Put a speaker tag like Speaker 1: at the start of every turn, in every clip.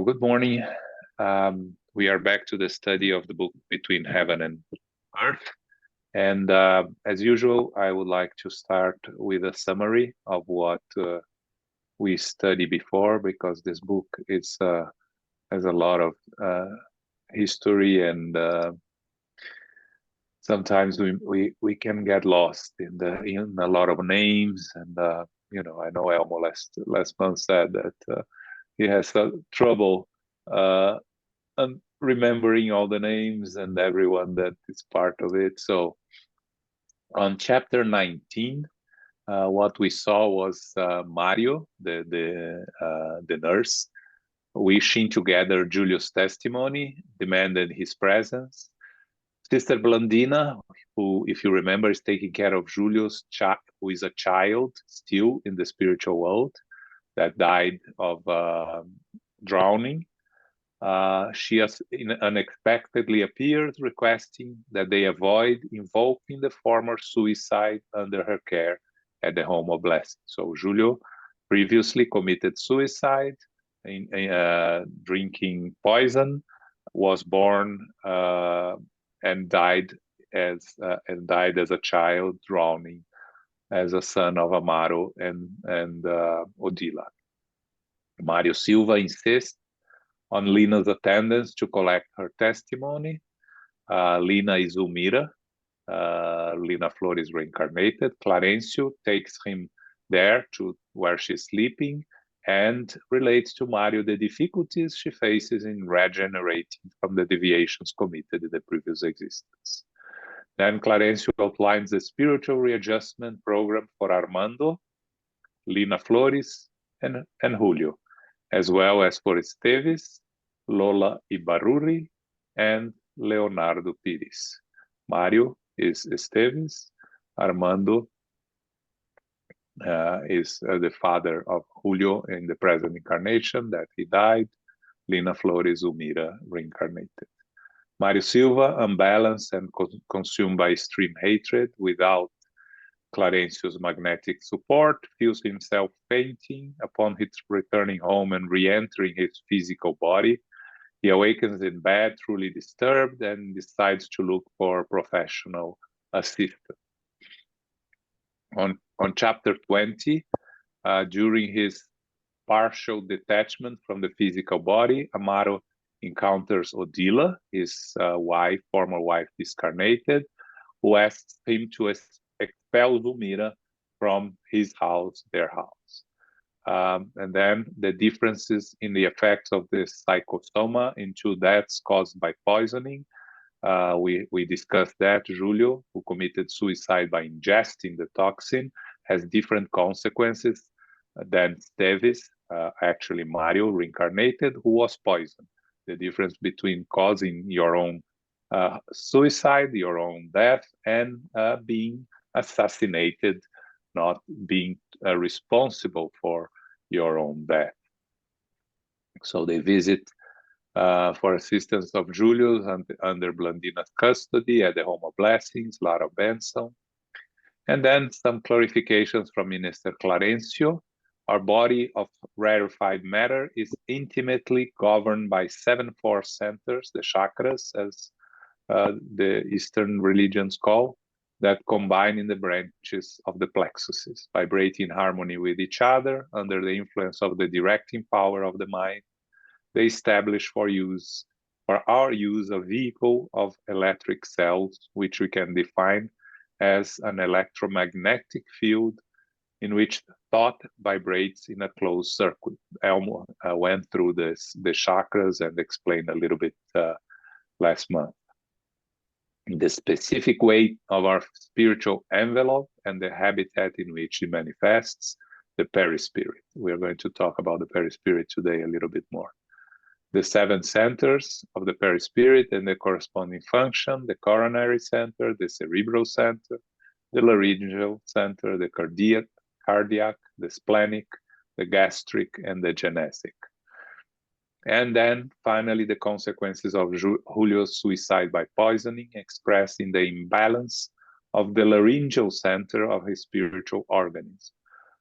Speaker 1: good morning. We are back to the study of the book Between Heaven and Earth. And as usual, I would like to start with a summary of what we studied before, because this book has a lot of history, and sometimes we can get lost in a lot of names. And I know Elmo last month said that he has trouble remembering all the names and everyone that is part of it. So on chapter 19, what we saw was Mario, the nurse, wishing to gather Julio's testimony, demanded his presence. Sister Blandina, who, if you remember, is taking care of Julio's child, who is a child still in the spiritual world, that died of drowning. She unexpectedly appeared, requesting that they avoid invoking the former suicide under her care at the home of blessing. So Julio previously committed suicide in drinking poison, was born and died as a child, drowning, as a son of Amaro and Odila. Mario Silva insists on Lina's attendance to collect her testimony. Lina is Ulmira. Lina Flor is reincarnated. Clarencio takes him there to where she's sleeping and relates to Mario the difficulties she faces in regenerating from the deviations committed in the previous existence. Then Clarencio outlines the spiritual readjustment program for Armando, Lina Flores, and Julio, as well as for Esteves, Lola Ibarruri, and Leonardo Pires. Mario is Esteves. Armando is the father of Julio in the present incarnation that he died. Lina Flores Ulmira reincarnated. Mario Silva, unbalanced and consumed by extreme hatred without Clarencio's magnetic support, feels himself fainting upon his returning home and re-entering his physical body. He awakens in bed, truly disturbed, and decides to look for professional assistance. On chapter 20, during his partial detachment from the physical body, Amaro encounters Odila, his former wife discarnated, who asks him to expel Zulmira from his house, their house. And then the differences in the effects of the psychosoma in 2 deaths caused by poisoning. We discussed that. Julio, who committed suicide by ingesting the toxin, has different consequences than Esteves, actually Mario reincarnated, who was poisoned. The difference between causing your own suicide, your own death, and being assassinated, not being responsible for your own death. So they visit for assistance of Julius under Blandina's custody at the Home of Blessings, Lara Benson. And then some clarifications from Minister Clarencio. Our body of rarefied matter is intimately governed by 7 force centers, the chakras, as the Eastern religions call, that combine in the branches of the plexuses, vibrate in harmony with each other under the influence of the directing power of the mind. They establish for our use a vehicle of electric cells, which we can define as an electromagnetic field in which thought vibrates in a closed circuit. Elmo went through the chakras and explained a little bit last month. The specific weight of our spiritual envelope and the habitat in which it manifests, the perispirit. We are going to talk about the perispirit today a little bit more. The 7 centers of the perispirit and the corresponding function, the coronary center, the cerebral center, the laryngeal center, the cardiac, the splenic, the gastric, and the genetic. And then finally, the consequences of Julio's suicide by poisoning, expressed in the imbalance of the laryngeal center of his spiritual organism.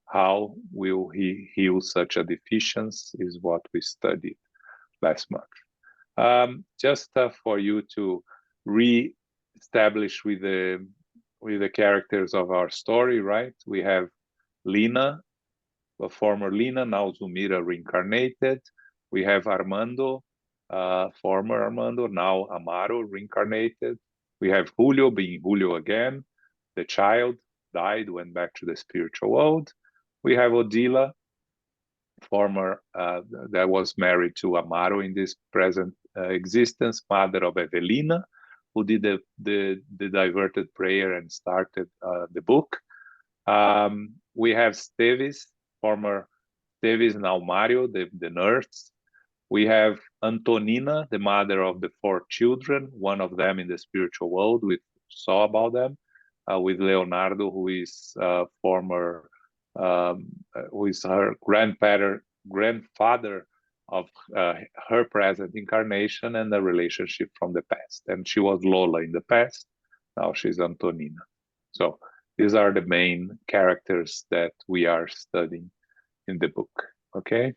Speaker 1: How will he heal such a deficiency is what we studied last month. Just for you to re-establish with the characters of our story, right? We have Lina, a former Lina, now Zumira reincarnated. We have Armando, former Armando, now Amaro reincarnated. We have Julio being Julio again. The child died, went back to the spiritual world. We have Odila, former that was married to Amaro in this present existence, mother of Evelina, who did the diverted prayer and started the book. We have Stevis, former Stevis, now Mario, the nurse. We have Antonina, the mother of the 4 children, one of them in the spiritual world. We saw about them. With Leonardo, who is former, who is her grandfather of her present incarnation, and the relationship from the past. And she was Lola in the past. Now she's Antonina. So these are the main characters that we are studying in the book. Okay.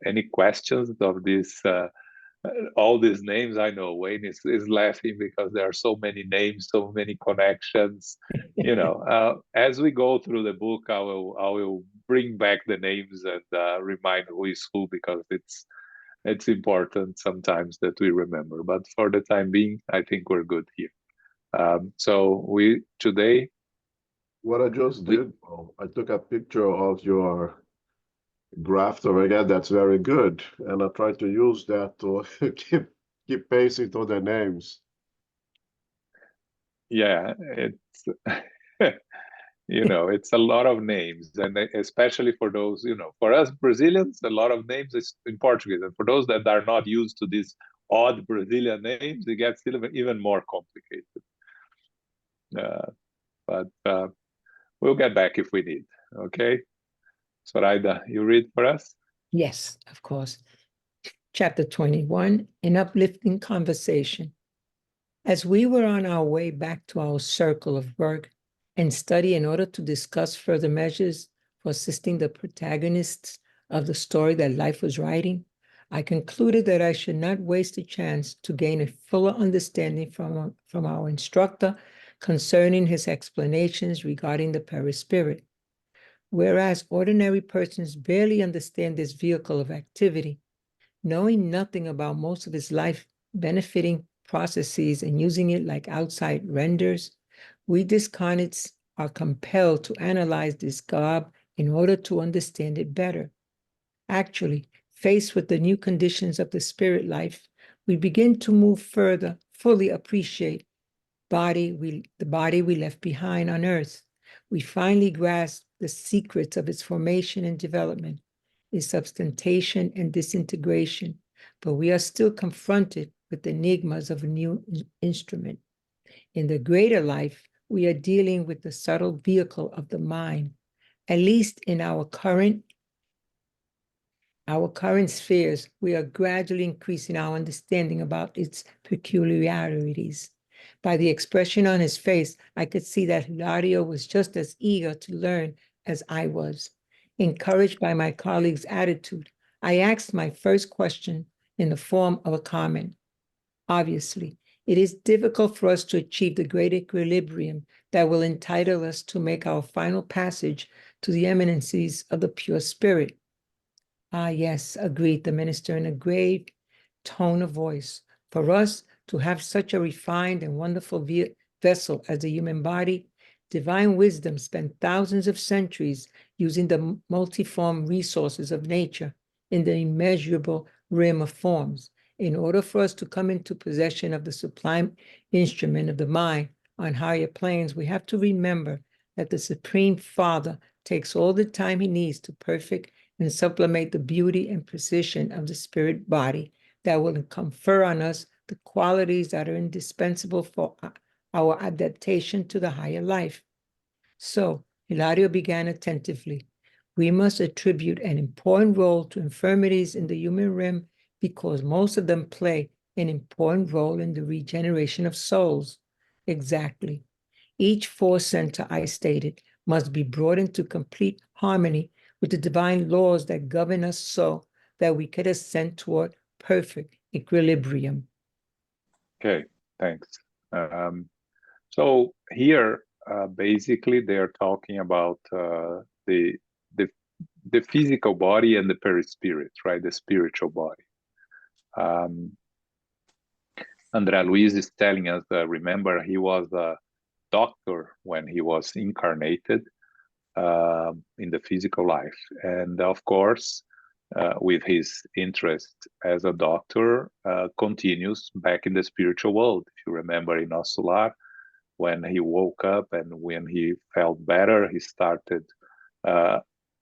Speaker 1: Any questions of this? All these names? I know Wayne is laughing because there are so many names, so many connections. You know, as we go through the book, I will bring back the names and remind who is who, because it's important sometimes that we remember. But for the time being, I think we're good here. So we today.
Speaker 2: What I just did, I took a picture of your graph over again. That's very good, and I tried to use that to keep pacing to the names.
Speaker 1: Yeah, it's you know, it's a lot of names, and especially for those, you know, for us Brazilians, a lot of names is in Portuguese, and for those that are not used to these odd Brazilian names, it gets even more complicated. But we'll get back if we need. Okay, Zoraida, you read for us?
Speaker 3: Yes, of course. Chapter 21, An Uplifting Conversation. As we were on our way back to our circle of work and study in order to discuss further measures for assisting the protagonists of the story that life was writing, I concluded that I should not waste a chance to gain a fuller understanding from our instructor concerning his explanations regarding the perispirit. Whereas ordinary persons barely understand this vehicle of activity, knowing nothing about most of his life benefiting processes and using it like outside renders, we discarnates are compelled to analyze this garb in order to understand it better. Actually, faced with the new conditions of the spirit life, we begin to move further, fully appreciate the body we left behind on earth. We finally grasp the secrets of its formation and development, its substantation and disintegration, but we are still confronted with the enigmas of a new instrument. In the greater life, we are dealing with the subtle vehicle of the mind. At least in our current spheres, we are gradually increasing our understanding about its peculiarities. By the expression on his face, I could see that Hilario was just as eager to learn as I was. Encouraged by my colleague's attitude, I asked my first question in the form of a comment. Obviously, it is difficult for us to achieve the great equilibrium that will entitle us to make our final passage to the eminencies of the pure spirit. Ah, yes, agreed the minister in a grave tone of voice. For us to have such a refined and wonderful vessel as the human body, divine wisdom spent thousands of centuries using the multiform resources of nature in the immeasurable rim of forms. In order for us to come into possession of the sublime instrument of the mind on higher planes, we have to remember that the Supreme Father takes all the time he needs to perfect and sublimate the beauty and precision of the spirit body that will confer on us the qualities that are indispensable for our adaptation to the higher life. So, Hilario began attentively. We must attribute an important role to infirmities in the human realm because most of them play an important role in the regeneration of souls. Exactly. Each force center I stated must be brought into complete harmony with the divine laws that govern us so that we could ascend toward perfect equilibrium.
Speaker 1: Okay, thanks. So here, basically, they are talking about the physical body and the perispirit, right? The spiritual body. Andre Luiz is telling us that, remember, he was a doctor when he was incarnated in the physical life. And of course, with his interest as a doctor, continues back in the spiritual world. If you remember in Ossular, when he woke up and when he felt better, he started,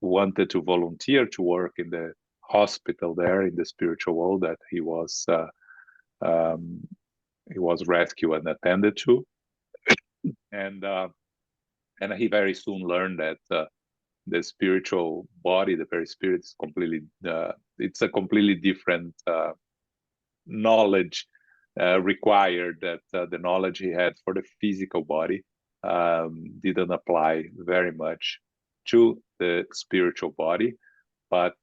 Speaker 1: wanted to volunteer to work in the hospital there in the spiritual world that he was rescued and attended to. And he very soon learned that the spiritual body, the perispirit, is completely, it's a completely different knowledge required, that the knowledge he had for the physical body didn't apply very much to the spiritual body. But,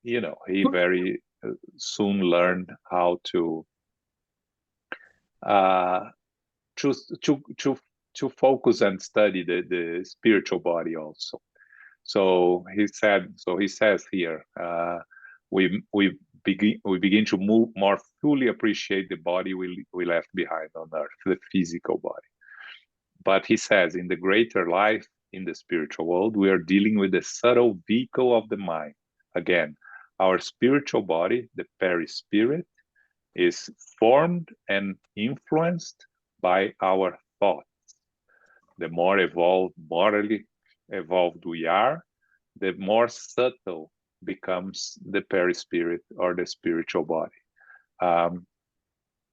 Speaker 1: you know, he very soon learned how to focus and study the spiritual body also. So he says here, we begin to more fully appreciate the body we left behind on earth, the physical body. But he says, in the greater life, in the spiritual world, we are dealing with the subtle vehicle of the mind. Again, our spiritual body, the perispirit, is formed and influenced by our thoughts. The more evolved, morally evolved we are, the more subtle becomes the perispirit or the spiritual body.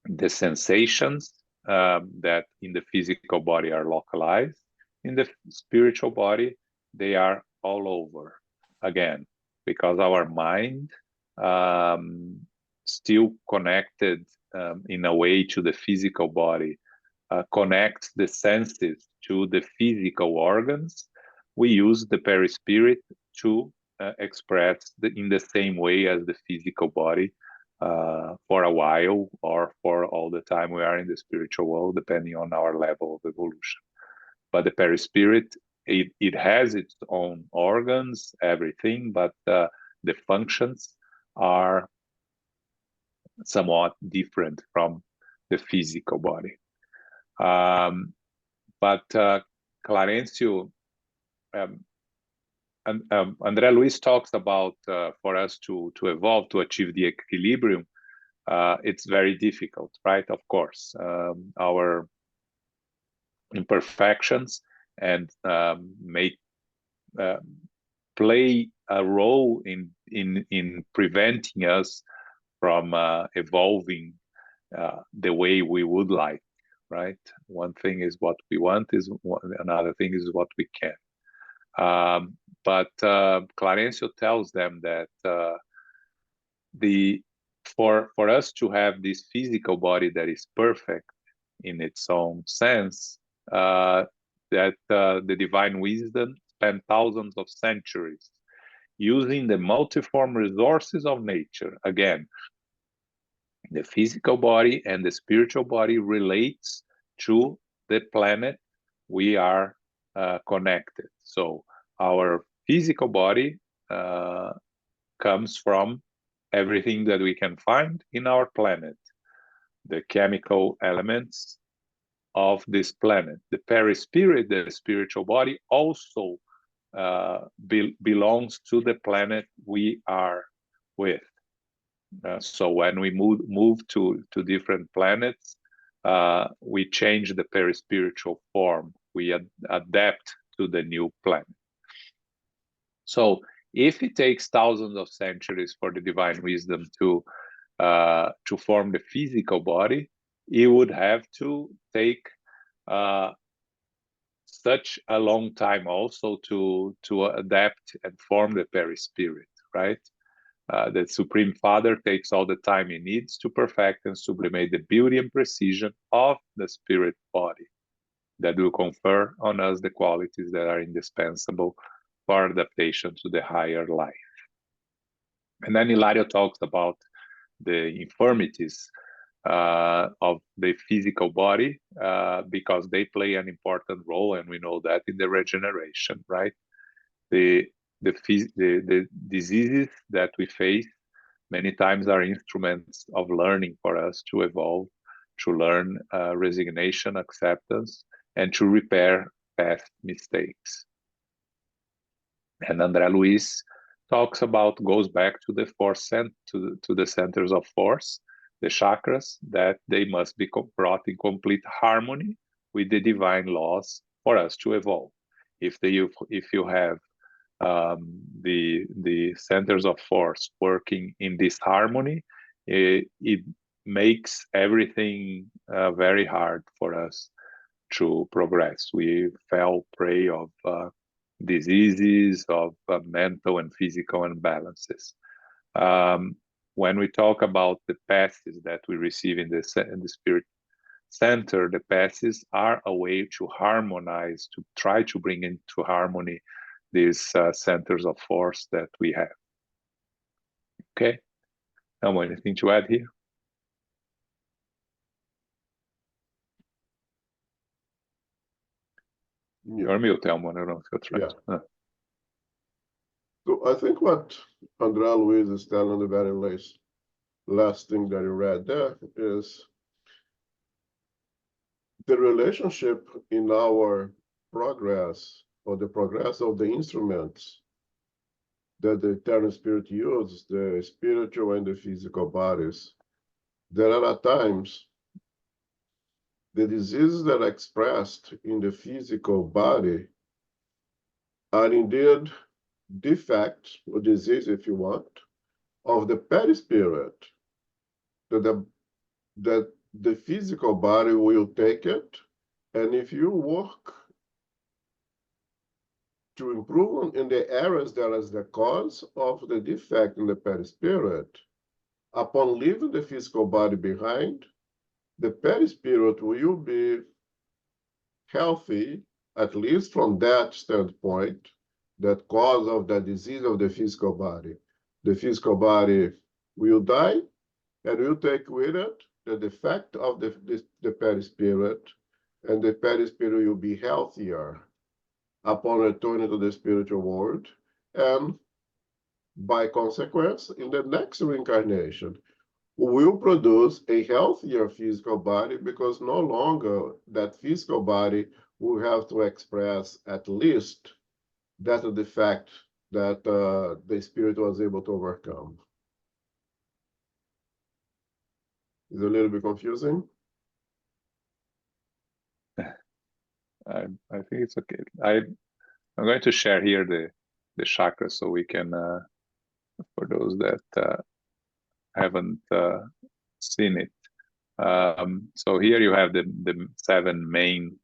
Speaker 1: The sensations that in the physical body are localized, in the spiritual body, they are all over. Again, because our mind still connected in a way to the physical body, connects the senses to the physical organs, we use the perispirit to express in the same way as the physical body for a while or for all the time we are in the spiritual world, depending on our level of evolution. But the perispirit, it has its own organs, everything, but the functions are somewhat different from the physical body. But Clarencio, Andre Luiz talks about for us to evolve, to achieve the equilibrium, it's very difficult, right? Of course, our imperfections and play a role in preventing us from evolving the way we would like, right? One thing is what we want, another thing is what we can. But Clarencio tells them that for us to have this physical body that is perfect in its own sense, that the divine wisdom spent thousands of centuries using the multiform resources of nature. Again, the physical body and the spiritual body relates to the planet we are connected. So our physical body comes from everything that we can find in our planet, the chemical elements of this planet. The perispirit, the spiritual body, also belongs to the planet we are with. So when we move to different planets, we change the perispiritual form. We adapt to the new planet. So if it takes thousands of centuries for the divine wisdom to form the physical body, it would have to take such a long time also to adapt and form the perispirit, right? The Supreme Father takes all the time he needs to perfect and sublimate the beauty and precision of the spirit body that will confer on us the qualities that are indispensable for adaptation to the higher life. And then Hilario talks about infirmities of the physical body, because they play an important role, and we know that in the regeneration, right? The diseases that we face many times are instruments of learning for us to evolve, to learn resignation, acceptance, and to repair past mistakes. And Andre Luiz goes back to the to the centers of force, the chakras, that they must be brought in complete harmony with the divine laws for us to evolve. If you have the centers of force working in this harmony, it makes everything very hard for us to progress. We fell prey of diseases, of mental and physical imbalances. When we talk about the passes that we receive in the spirit center, the passes are a way to harmonize, to try to bring into harmony these centers of force that we have. Okay, now anything to add here? You're mute, Elmo. I don't know if you're trying.
Speaker 2: Yeah. So I think what Andre Luiz is telling the very last thing that you read there is the relationship in our progress, or the progress of the instruments that the eternal spirit uses, the spiritual and the physical bodies. There are at times the diseases that are expressed in the physical body are indeed defects, or disease if you want, of the perispirit, that the physical body will take it, and if you work to improve in the areas that is the cause of the defect in the perispirit, upon leaving the physical body behind, the perispirit will be healthy, at least from that standpoint, that cause of the disease of the physical body. The physical body will die, and will take with it the defect of the perispirit, and the perispirit will be healthier upon returning to the spiritual world, and by consequence, in the next reincarnation, will produce a healthier physical body, because no longer that physical body will have to express at least that defect that the spirit was able to overcome. Is it a little bit confusing?
Speaker 1: I think it's okay. I'm going to share here the chakras so we can, for those that haven't seen it. So here you have the 7 main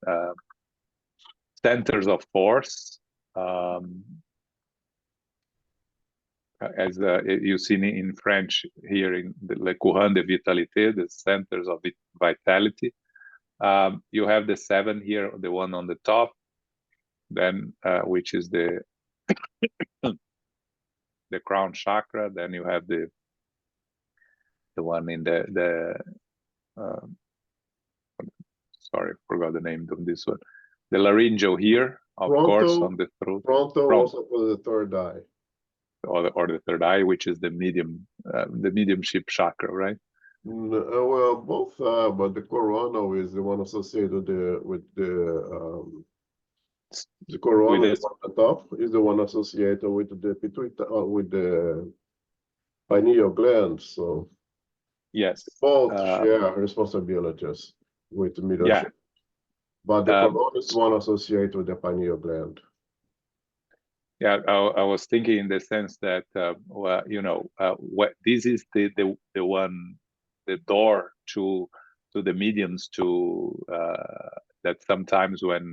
Speaker 1: centers of force. As you see in French here, in the Le Courant de Vitalité, the centers of vitality. You have the 7 here, the one on the top, then which is the crown chakra. Then you have the one in the sorry, forgot the name of this one. The laryngeal here, of course, on the throat.
Speaker 2: Frontal, also for the third eye.
Speaker 1: Or the third eye, which is the mediumship chakra, right?
Speaker 2: Well, both, but the coronal is the one associated with the coronal is on the top, is the one associated with the pituitary, with the pineal gland. So
Speaker 1: yes,
Speaker 2: both share responsibilities with mediumship.
Speaker 1: Yeah.
Speaker 2: But the coronal is the one associated with the pineal gland.
Speaker 1: Yeah, I was thinking in the sense that, well, you know, this is the one, the door to the mediums, to that sometimes when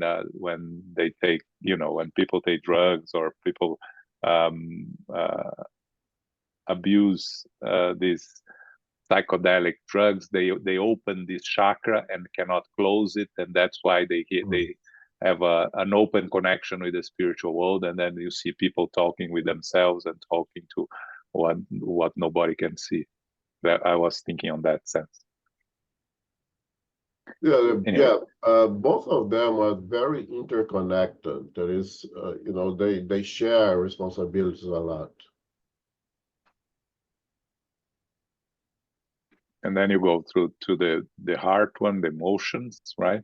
Speaker 1: they take, you know, when people take drugs, or people abuse these psychedelic drugs, they open this chakra and cannot close it, and that's why they have an open connection with the spiritual world, and then you see people talking with themselves and talking to what nobody can see. That I was thinking on that sense.
Speaker 2: Yeah,
Speaker 1: Anyway.
Speaker 2: both of them are very interconnected. There is, you know, they share responsibilities a lot.
Speaker 1: And then you go through to the heart one, the emotions, right?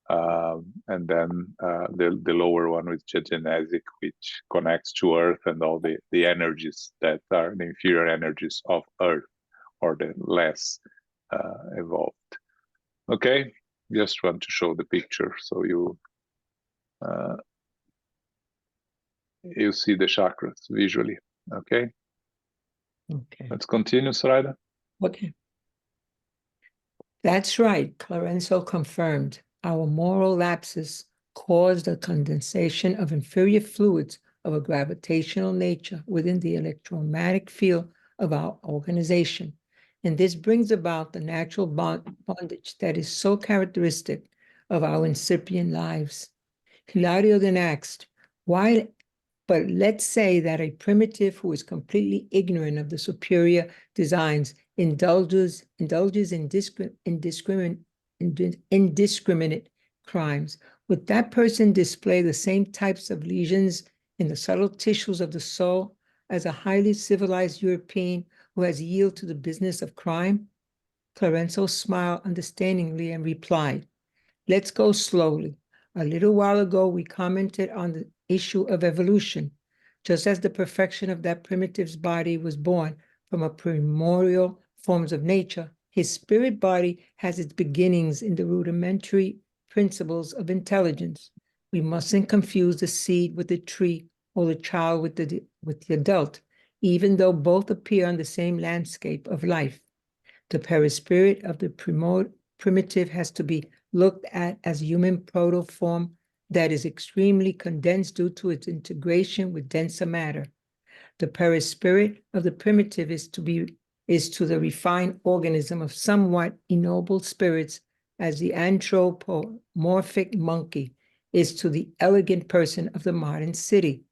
Speaker 1: And then the lower one with genetic, which connects to Earth and all the energies that are the inferior energies of Earth, or the less evolved. Okay, just want to show the picture so you see the chakras visually. Okay.
Speaker 3: Okay.
Speaker 1: Let's continue, Sarada.
Speaker 3: Okay. That's right, Clarenzo confirmed. Our moral lapses caused a condensation of inferior fluids of a gravitational nature within the electromagnetic field of our organization. And this brings about the natural bondage that is so characteristic of our incipient lives. Hilario then asked, why? But let's say that a primitive who is completely ignorant of the superior designs indulges in indiscriminate crimes. Would that person display the same types of lesions in the subtle tissues of the soul as a highly civilized European who has yielded to the business of crime? Clarenzo smiled understandingly and replied, let's go slowly. A little while ago, we commented on the issue of evolution. Just as the perfection of that primitive's body was born from a primordial forms of nature, his spirit body has its beginnings in the rudimentary principles of intelligence. We mustn't confuse the seed with the tree or the child with the adult, even though both appear on the same landscape of life. The perispirit of the primitive has to be looked at as human protoform that is extremely condensed due to its integration with denser matter. The perispirit of the primitive is to the refined organism of somewhat ennobled spirits as the anthropomorphic monkey is to the elegant person of the modern city.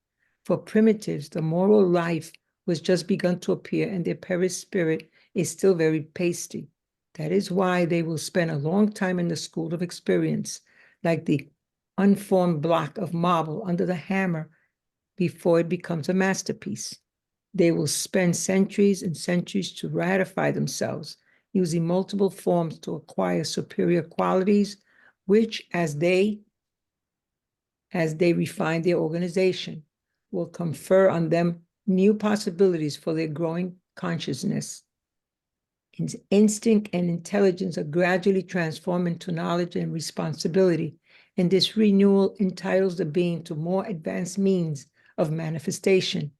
Speaker 3: For primitives, the moral life was just begun to appear and their perispirit is still very pasty. That is why they will spend a long time in the school of experience, like the unformed block of marble under the hammer before it becomes a masterpiece. They will spend centuries and centuries to ratify themselves, using multiple forms to acquire superior qualities, which, as they refine their organization, will confer on them new possibilities for their growing consciousness. Instinct and intelligence are gradually transformed into knowledge and responsibility, and this renewal entitles the being to more advanced means of manifestation.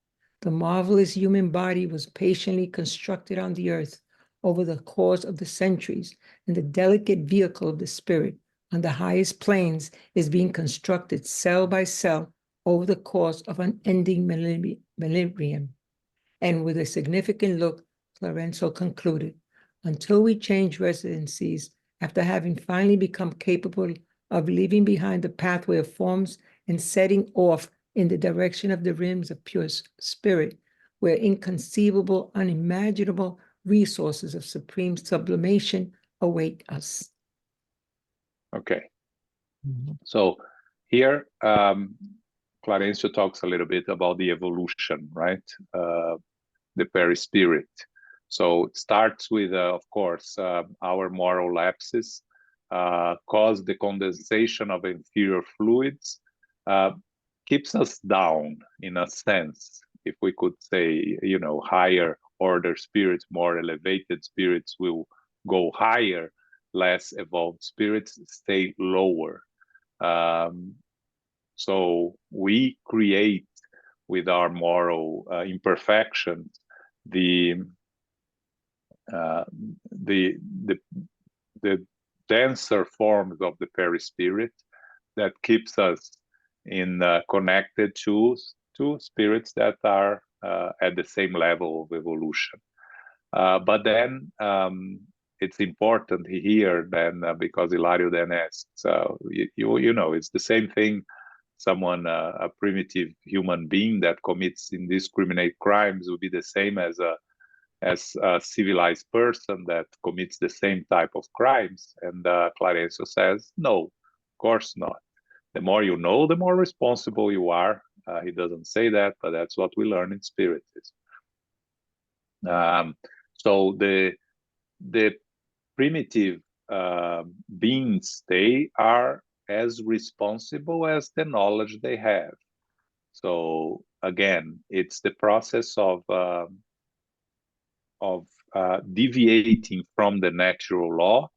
Speaker 3: The marvelous human body was patiently constructed on the earth over the course of the centuries, and the delicate vehicle of the spirit on the highest planes is being constructed cell by cell over the course of an unending millennium. And with a significant look, Clarenzo concluded, until we change residencies, after having finally become capable of leaving behind the pathway of forms and setting off in the direction of the rims of pure spirit, where inconceivable, unimaginable resources of supreme sublimation await us.
Speaker 1: Okay. So here, Clarencio talks a little bit about the evolution, right? The perispirit. So it starts with, of course, our moral lapses cause the condensation of inferior fluids, keeps us down in a sense. If we could say, you know, higher order spirits, more elevated spirits will go higher, less evolved spirits stay lower. So we create with our moral imperfections the denser forms of the perispirit that keeps us in connected to spirits that are at the same level of evolution. But then it's important here then because Hilario then asks, you know, it's the same thing. Someone, a primitive human being that commits indiscriminate crimes would be the same as as a civilized person that commits the same type of crimes. And Clarencio says, no, of course not. The more you know, the more responsible you are. He doesn't say that, but that's what we learn in Spiritism. So the primitive beings, they are as responsible as the knowledge they have. So again, it's the process of deviating from the natural law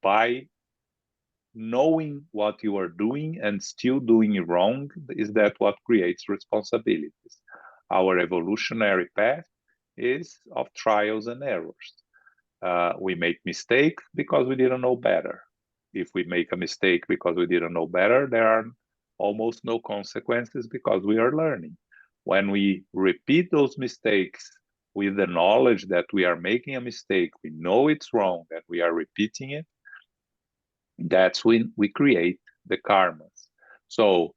Speaker 1: by knowing what you are doing and still doing it wrong. Is that what creates responsibilities? Our evolutionary path is of trials and errors. We make mistakes because we didn't know better. If we make a mistake because we didn't know better, there are almost no consequences because we are learning. When we repeat those mistakes with the knowledge that we are making a mistake, we know it's wrong, and we are repeating it, that's when we create the karmas. So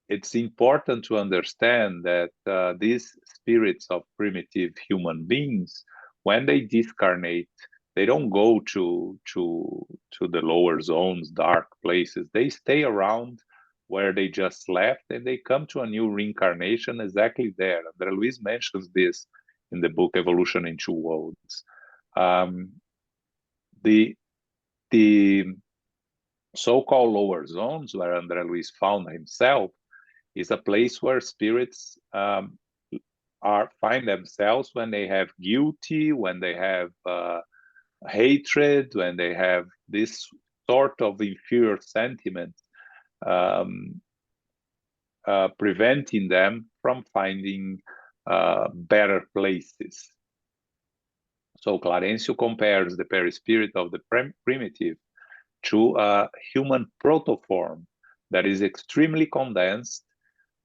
Speaker 1: it's important to understand that these spirits of primitive human beings, when they discarnate, they don't go to the lower zones, dark places. They stay around where they just left, and they come to a new reincarnation exactly there. Andre Luiz mentions this in the book Evolution in Two Worlds. The so-called lower zones, where Andre Luiz found himself, is a place where spirits find themselves when they have guilty, when they have hatred, when they have this sort of inferior sentiment, preventing them from finding better places. So Clarencio compares the perispirit of the primitive to a human protoform that is extremely condensed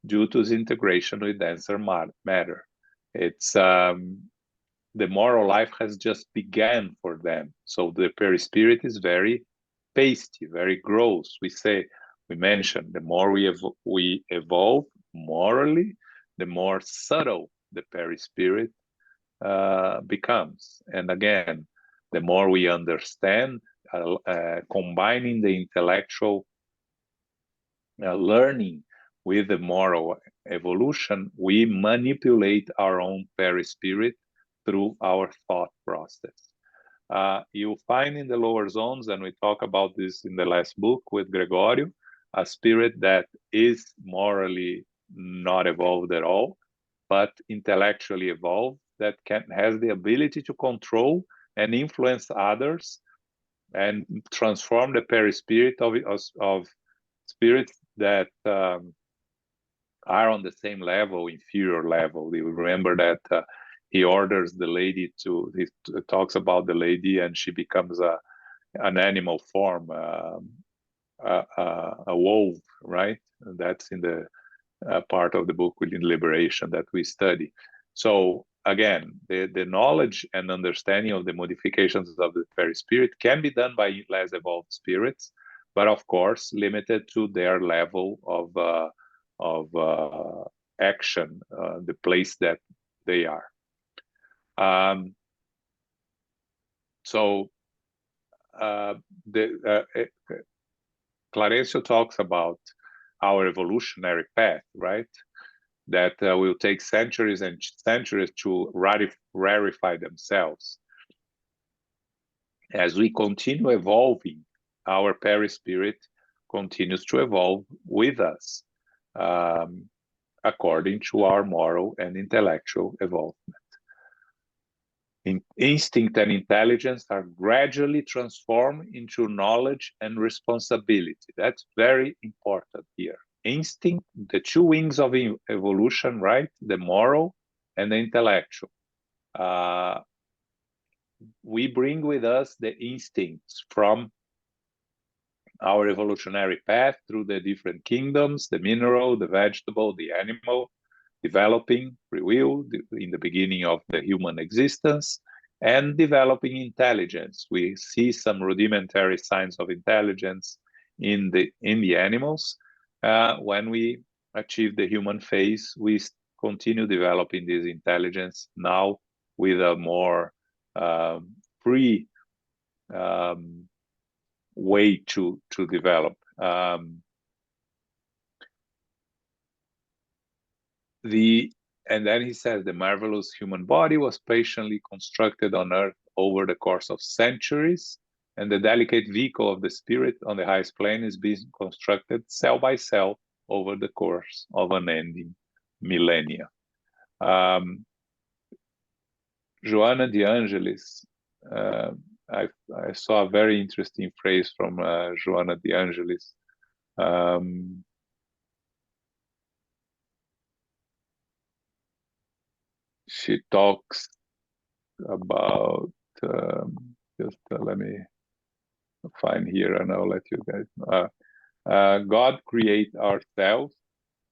Speaker 1: due to its integration with denser matter. It's the moral life has just begun for them. So the perispirit is very pasty, very gross. We mentioned the more we evolve morally, the more subtle the perispirit becomes. And again, the more we understand, combining the intellectual learning with the moral evolution, we manipulate our own perispirit through our thought process. You'll find in the lower zones, and we talk about this in the last book with Gregorio, a spirit that is morally not evolved at all, but intellectually evolved, that has the ability to control and influence others and transform the perispirit of spirits that are on the same level, inferior level. You remember that he orders the lady he talks about the lady, and she becomes an animal form, a wolf, right? And that's in the part of the book within Liberation that we study. So again, the knowledge and understanding of the modifications of the perispirit can be done by less evolved spirits, but of course limited to their level of action, the place that they are. Clarencio talks about our evolutionary path, right? That will take centuries and centuries to rarefy themselves. As we continue evolving, our perispirit continues to evolve with us, according to our moral and intellectual evolvement. Instinct and intelligence are gradually transformed into knowledge and responsibility. That's very important here. Instinct, the two wings of evolution, right? The moral and the intellectual. We bring with us the instincts from our evolutionary path through the different kingdoms, the mineral, the vegetable, the animal, developing free will in the beginning of the human existence, and developing intelligence. We see some rudimentary signs of intelligence in the animals. When we achieve the human phase, we continue developing this intelligence now with a more free way to develop. And then he says, the marvelous human body was patiently constructed on earth over the course of centuries, and the delicate vehicle of the spirit on the highest plane is being constructed cell by cell over the course of unending millennia. Joanna de Angelis, I saw a very interesting phrase from Joanna de Angelis. She talks about, let me find here and I'll let you guys know. God creates ourselves,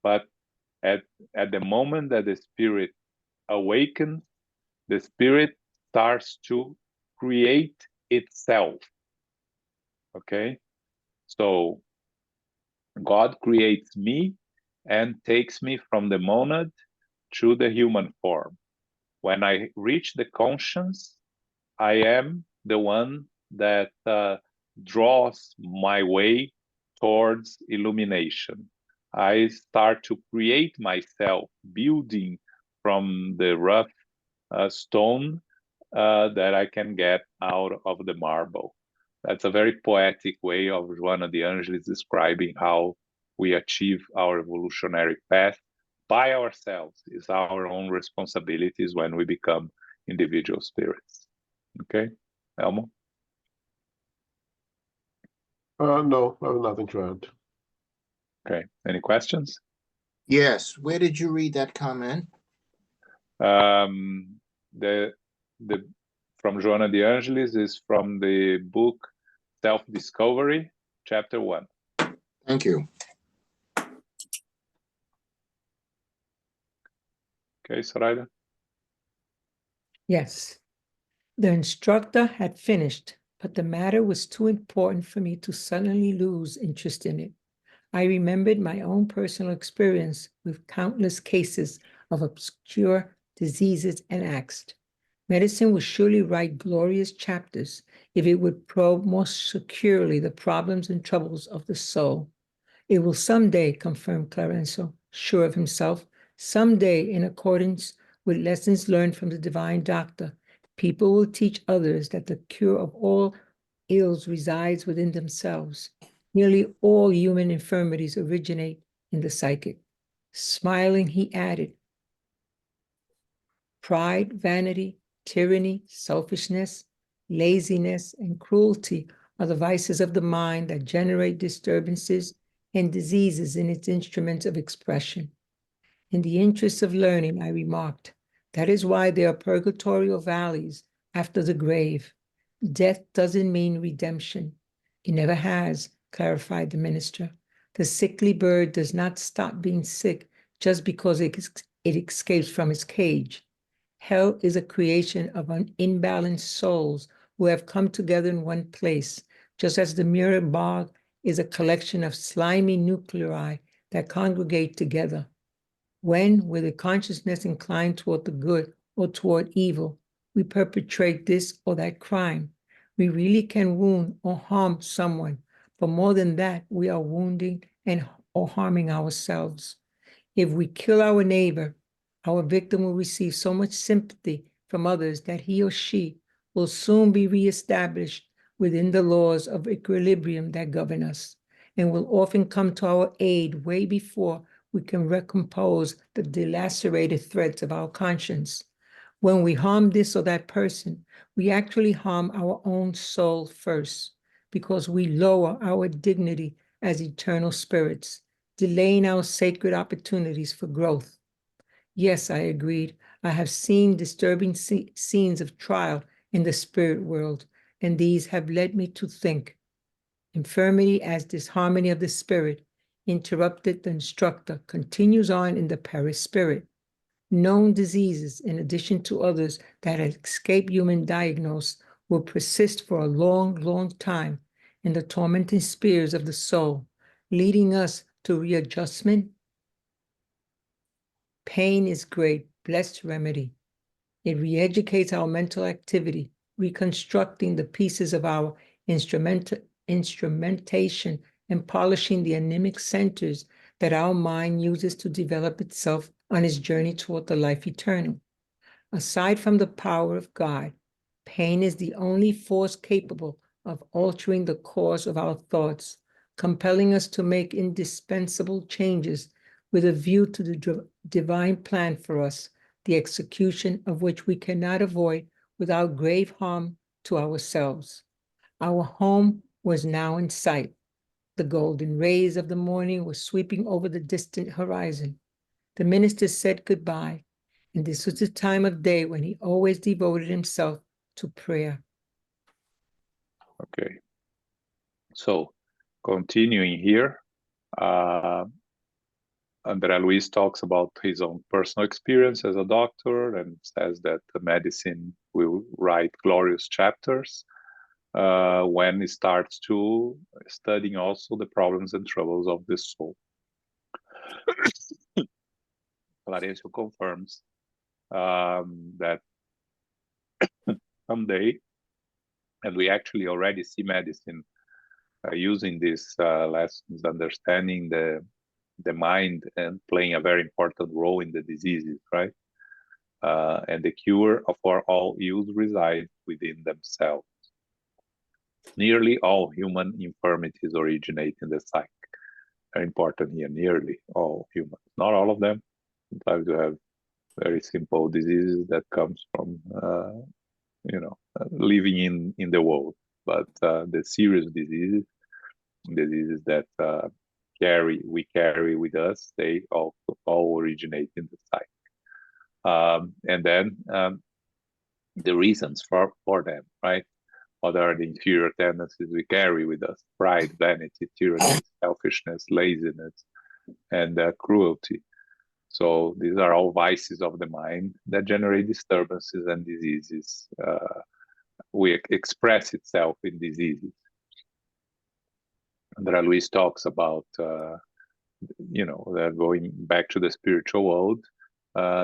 Speaker 1: but at the moment that the spirit awakens, the spirit starts to create itself. Okay? So God creates me and takes me from the monad to the human form. When I reach the conscience, I am the one that draws my way towards illumination. I start to create myself, building from the rough stone that I can get out of the marble. That's a very poetic way of Joana de Angelis describing how we achieve our evolutionary path by ourselves. It's our own responsibilities when we become individual spirits. Okay, Elmo?
Speaker 2: No, I have nothing to add.
Speaker 1: Okay, any questions?
Speaker 4: Yes, where did you read that comment?
Speaker 1: From Joana de Angelis is from the book Self-Discovery, chapter 1.
Speaker 4: Thank you.
Speaker 1: Okay, Sarayda?
Speaker 3: Yes. The instructor had finished, but the matter was too important for me to suddenly lose interest in it. I remembered my own personal experience with countless cases of obscure diseases and asked, medicine would surely write glorious chapters if it would probe more securely the problems and troubles of the soul. It will someday, confirmed Clarenzo, sure of himself, someday, in accordance with lessons learned from the divine doctor, people will teach others that the cure of all ills resides within themselves. Nearly all human infirmities originate in the psychic. Smiling, he added, pride, vanity, tyranny, selfishness, laziness, and cruelty are the vices of the mind that generate disturbances and diseases in its instruments of expression. In the interest of learning, I remarked, that is why there are purgatorial valleys after the grave. Death doesn't mean redemption. It never has, clarified the minister. The sickly bird does not stop being sick just because it escapes from its cage. Hell is a creation of imbalanced souls who have come together in one place, just as the mirror bog is a collection of slimy nuclei that congregate together. When, with a consciousness inclined toward the good or toward evil, we perpetrate this or that crime, we really can wound or harm someone, but more than that, we are wounding or harming ourselves. If we kill our neighbor, our victim will receive so much sympathy from others that he or she will soon be reestablished within the laws of equilibrium that govern us, and will often come to our aid way before we can recompose the delacerated threads of our conscience. When we harm this or that person, we actually harm our own soul first, because we lower our dignity as eternal spirits, delaying our sacred opportunities for growth. Yes, I agreed. I have seen disturbing scenes of trial in the spirit world, and these have led me to think. Infirmity as disharmony of the spirit, interrupted the instructor, continues on in the perispirit. Known diseases, in addition to others that have escaped human diagnosis, will persist for a long, long time in the tormenting spheres of the soul, leading us to readjustment Pain is great, blessed remedy. It re-educates our mental activity, reconstructing the pieces of our instrumentation and polishing the anemic centers that our mind uses to develop itself on its journey toward the life eternal. Aside from the power of God, pain is the only force capable of altering the course of our thoughts, compelling us to make indispensable changes with a view to the divine plan for us, the execution of which we cannot avoid without grave harm to ourselves. Our home was now in sight. The golden rays of the morning were sweeping over the distant horizon. The minister said goodbye, and this was the time of day when he always devoted himself to prayer.
Speaker 1: Okay. So, continuing here, Andre Luiz talks about his own personal experience as a doctor and says that the medicine will write glorious chapters when he starts to studying also the problems and troubles of the soul. Clarencio confirms that someday, and we actually already see medicine using these lessons, understanding the mind and playing a very important role in the diseases, right? And the cure for all ills resides within themselves. Nearly all human infirmities originate in the psyche. Very important here, nearly all humans. Not all of them. Sometimes you have very simple diseases that comes from, living in the world. But the serious diseases that we carry with us, they all originate in the psyche. And then the reasons for them, right? What are the inferior tendencies we carry with us? Pride, vanity, tyranny, selfishness, laziness, and cruelty. So these are all vices of the mind that generate disturbances and diseases. We express itself in diseases. Andre Luiz talks about, going back to the spiritual world.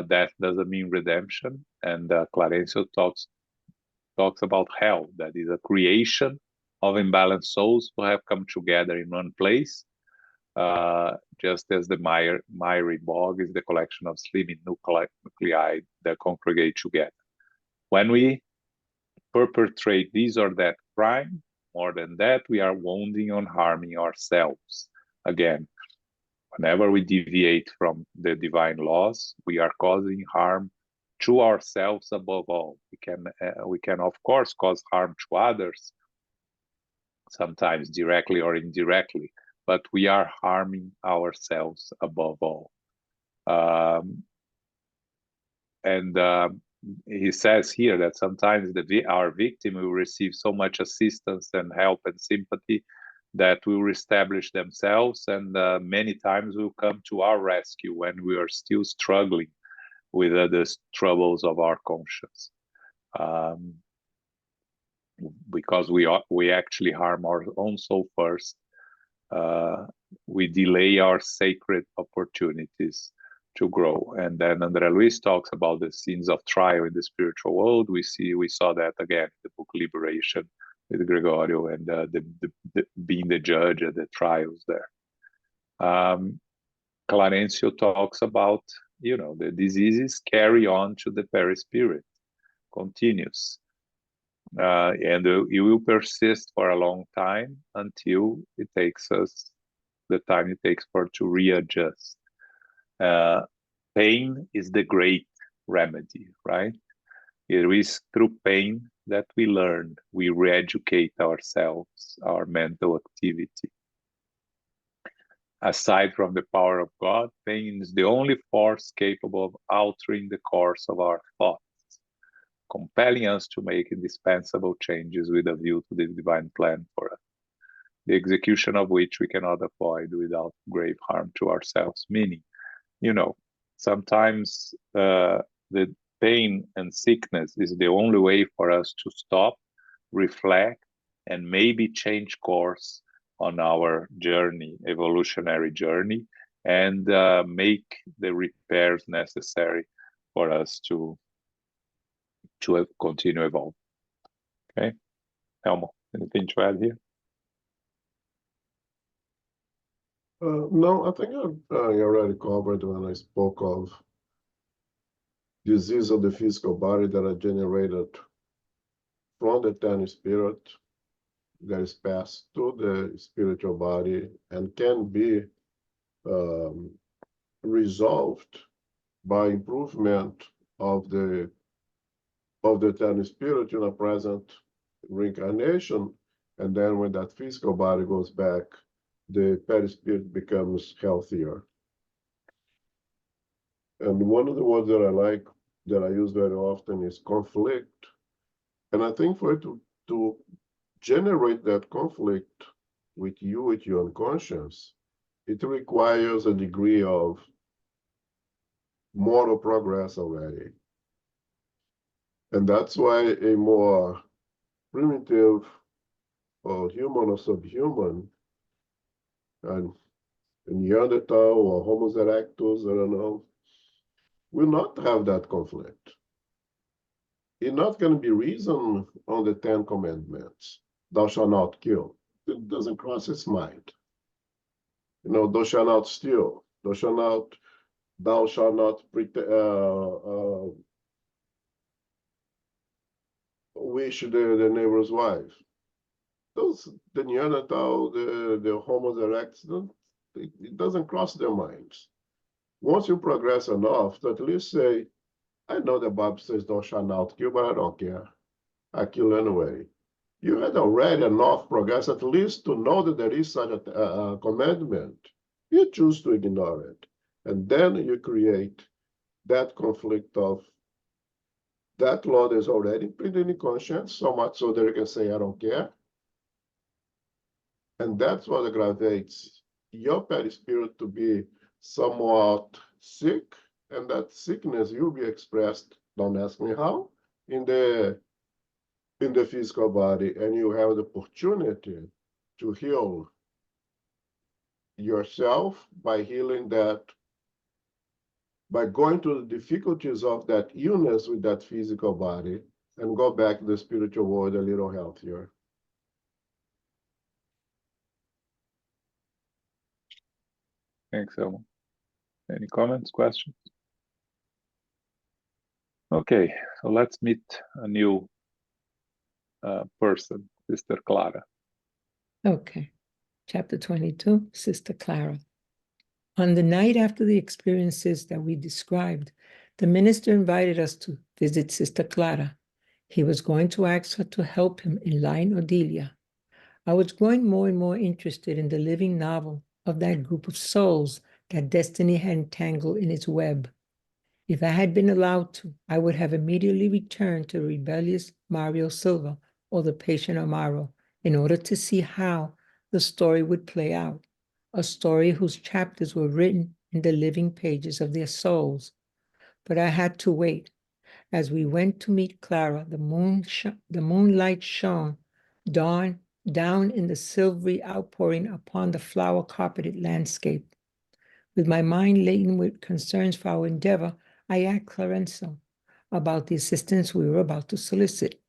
Speaker 1: Death doesn't mean redemption, and Clarencio talks about hell, that is a creation of imbalanced souls who have come together in one place, just as the miry bog is the collection of slimming nuclei that congregate together. When we perpetrate this or that crime, more than that, we are wounding and harming ourselves. Again, whenever we deviate from the divine laws, we are causing harm to ourselves above all. We can of course cause harm to others, sometimes directly or indirectly, but we are harming ourselves above all. He says here that sometimes our victim will receive so much assistance and help and sympathy that will reestablish themselves, and many times will come to our rescue when we are still struggling with the troubles of our conscience, because we actually harm our own soul first. We delay our sacred opportunities to grow. And then Andre Luiz talks about the scenes of trial in the spiritual world. We saw that again in the book Liberation with Gregorio, and being the judge at the trials there. Clarencio talks about, the diseases carry on to the perispirit, continues. And it will persist for a long time until it takes us the time it takes to readjust. Pain is the great remedy, right? It is through pain that we learn, we re-educate ourselves, our mental activity. Aside from the power of God, pain is the only force capable of altering the course of our thoughts, compelling us to make indispensable changes with a view to the divine plan for us, the execution of which we cannot avoid without grave harm to ourselves. Meaning, sometimes the pain and sickness is the only way for us to stop, reflect, and maybe change course on our journey, evolutionary journey, and make the repairs necessary for us to continue evolving. Okay, Elmo, anything to add here?
Speaker 2: No, I think I already covered when I spoke of disease of the physical body that are generated from the 10 spirit that is passed to the spiritual body and can be resolved by improvement of the 10 spirit in a present reincarnation. And then when that physical body goes back, the perispirit becomes healthier. And one of the words that I like, that I use very often, is conflict. And I think for it to generate that conflict with you, with your unconscious, it requires a degree of moral progress already. And that's why a more primitive or human or subhuman, and Neanderthal or Homo erectus, I don't know, will not have that conflict. It's not going to be reason on the 10 commandments. Thou shalt not kill. It doesn't cross its mind. You know, thou shalt not steal. Thou shalt not wish the neighbor's wife. Those, the Neanderthal, the Homo erectus, it doesn't cross their minds. Once you progress enough to at least say, I know the Bible says thou shalt not kill, but I don't care. I kill anyway. You had already enough progress at least to know that there is such a commandment. You choose to ignore it. And then you create that conflict of that law that is already printed in conscience, so much so that you can say, I don't care. And that's what aggravates your perispirit to be somewhat sick, and that sickness will be expressed, don't ask me how, in the physical body, and you have the opportunity to heal yourself by healing that, by going through the difficulties of that illness with that physical body, and go back to the spiritual world a little healthier.
Speaker 1: Thanks, Elmo. Any comments, questions? Okay, so let's meet a new person, Sister Clara.
Speaker 3: Okay. Chapter 22, Sister Clara. On the night after the experiences that we described, the minister invited us to visit Sister Clara. He was going to ask her to help him in line Odelia. I was growing more and more interested in the living novel of that group of souls that destiny had entangled in its web. If I had been allowed to, I would have immediately returned to rebellious Mario Silva or the patient Amaro in order to see how the story would play out, a story whose chapters were written in the living pages of their souls. But I had to wait. As we went to meet Clara, the moonlight shone down in the silvery outpouring upon the flower-carpeted landscape. With my mind laden with concerns for our endeavor, I asked Clarenzo about the assistance we were about to solicit.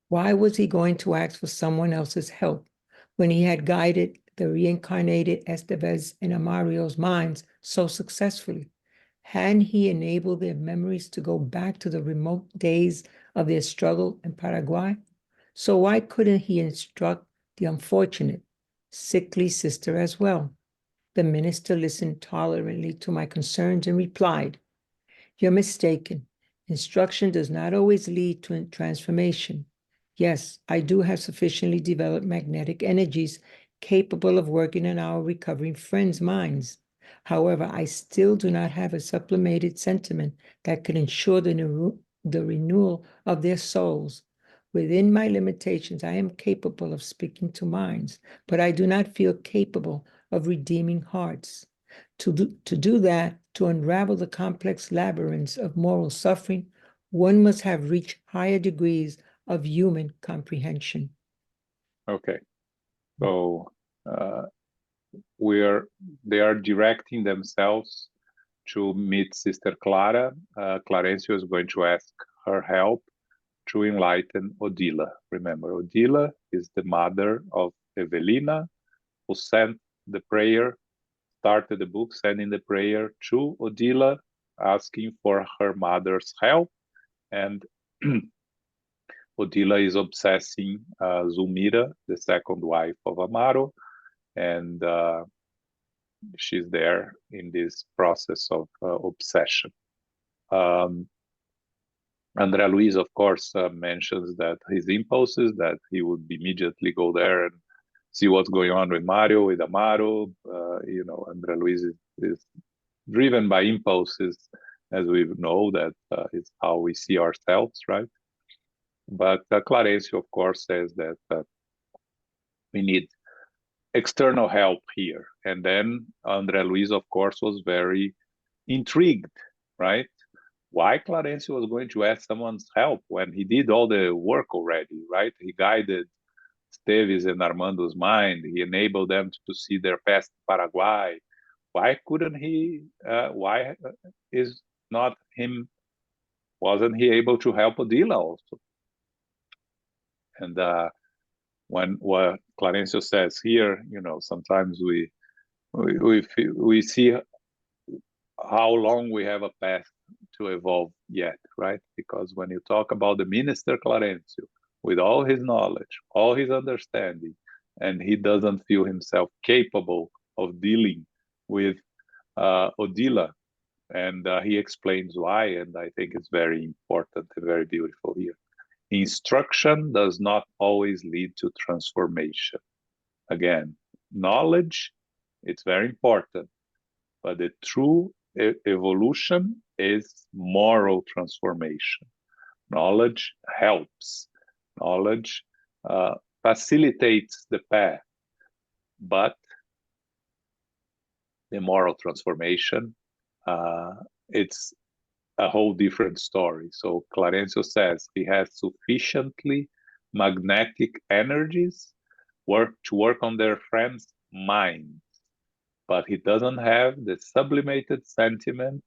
Speaker 3: Why was he going to ask for someone else's help when he had guided the reincarnated Estevez and Amario's minds so successfully? Hadn't he enabled their memories to go back to the remote days of their struggle in Paraguay? So why couldn't he instruct the unfortunate, sickly sister as well? The minister listened tolerantly to my concerns and replied, "You're mistaken. Instruction does not always lead to transformation. Yes, I do have sufficiently developed magnetic energies capable of working on our recovering friends' minds. However, I still do not have a sublimated sentiment that could ensure the renewal of their souls. Within my limitations, I am capable of speaking to minds, but I do not feel capable of redeeming hearts. To do that, to unravel the complex labyrinths of moral suffering, one must have reached higher degrees of human comprehension."
Speaker 1: Okay, so they are directing themselves to meet Sister Clara. Clarencio is going to ask her help to enlighten Odila. Remember, Odila is the mother of Evelina, who sent the prayer, started the book sending the prayer to Odila, asking for her mother's help. And Odila is obsessing Zulmira, the second wife of Amaro, and she's there in this process of obsession. Andre Luiz, of course, mentions that his impulses, that he would immediately go there and see what's going on with Mario, with Amaro. Andre Luiz is driven by impulses, as we know, that is how we see ourselves, right? But Clarencio, of course, says that we need external help here. And then Andre Luiz, of course, was very intrigued, right? Why Clarencio was going to ask someone's help when he did all the work already, right? He guided Esteves and Armando's mind. He enabled them to see their past in Paraguay. Why couldn't he, why is not him, wasn't he able to help Odila also? And when what Clarencio says here, sometimes we see how long we have a path to evolve yet, right? Because when you talk about the minister Clarencio, with all his knowledge, all his understanding, and he doesn't feel himself capable of dealing with Odila, and he explains why, and I think it's very important and very beautiful here. Instruction does not always lead to transformation. Again, knowledge, it's very important, but the true evolution is moral transformation. Knowledge helps. Knowledge facilitates the path, but the moral transformation, it's a whole different story. So Clarencio says he has sufficiently magnetic energies to work on their friends' minds, but he doesn't have the sublimated sentiment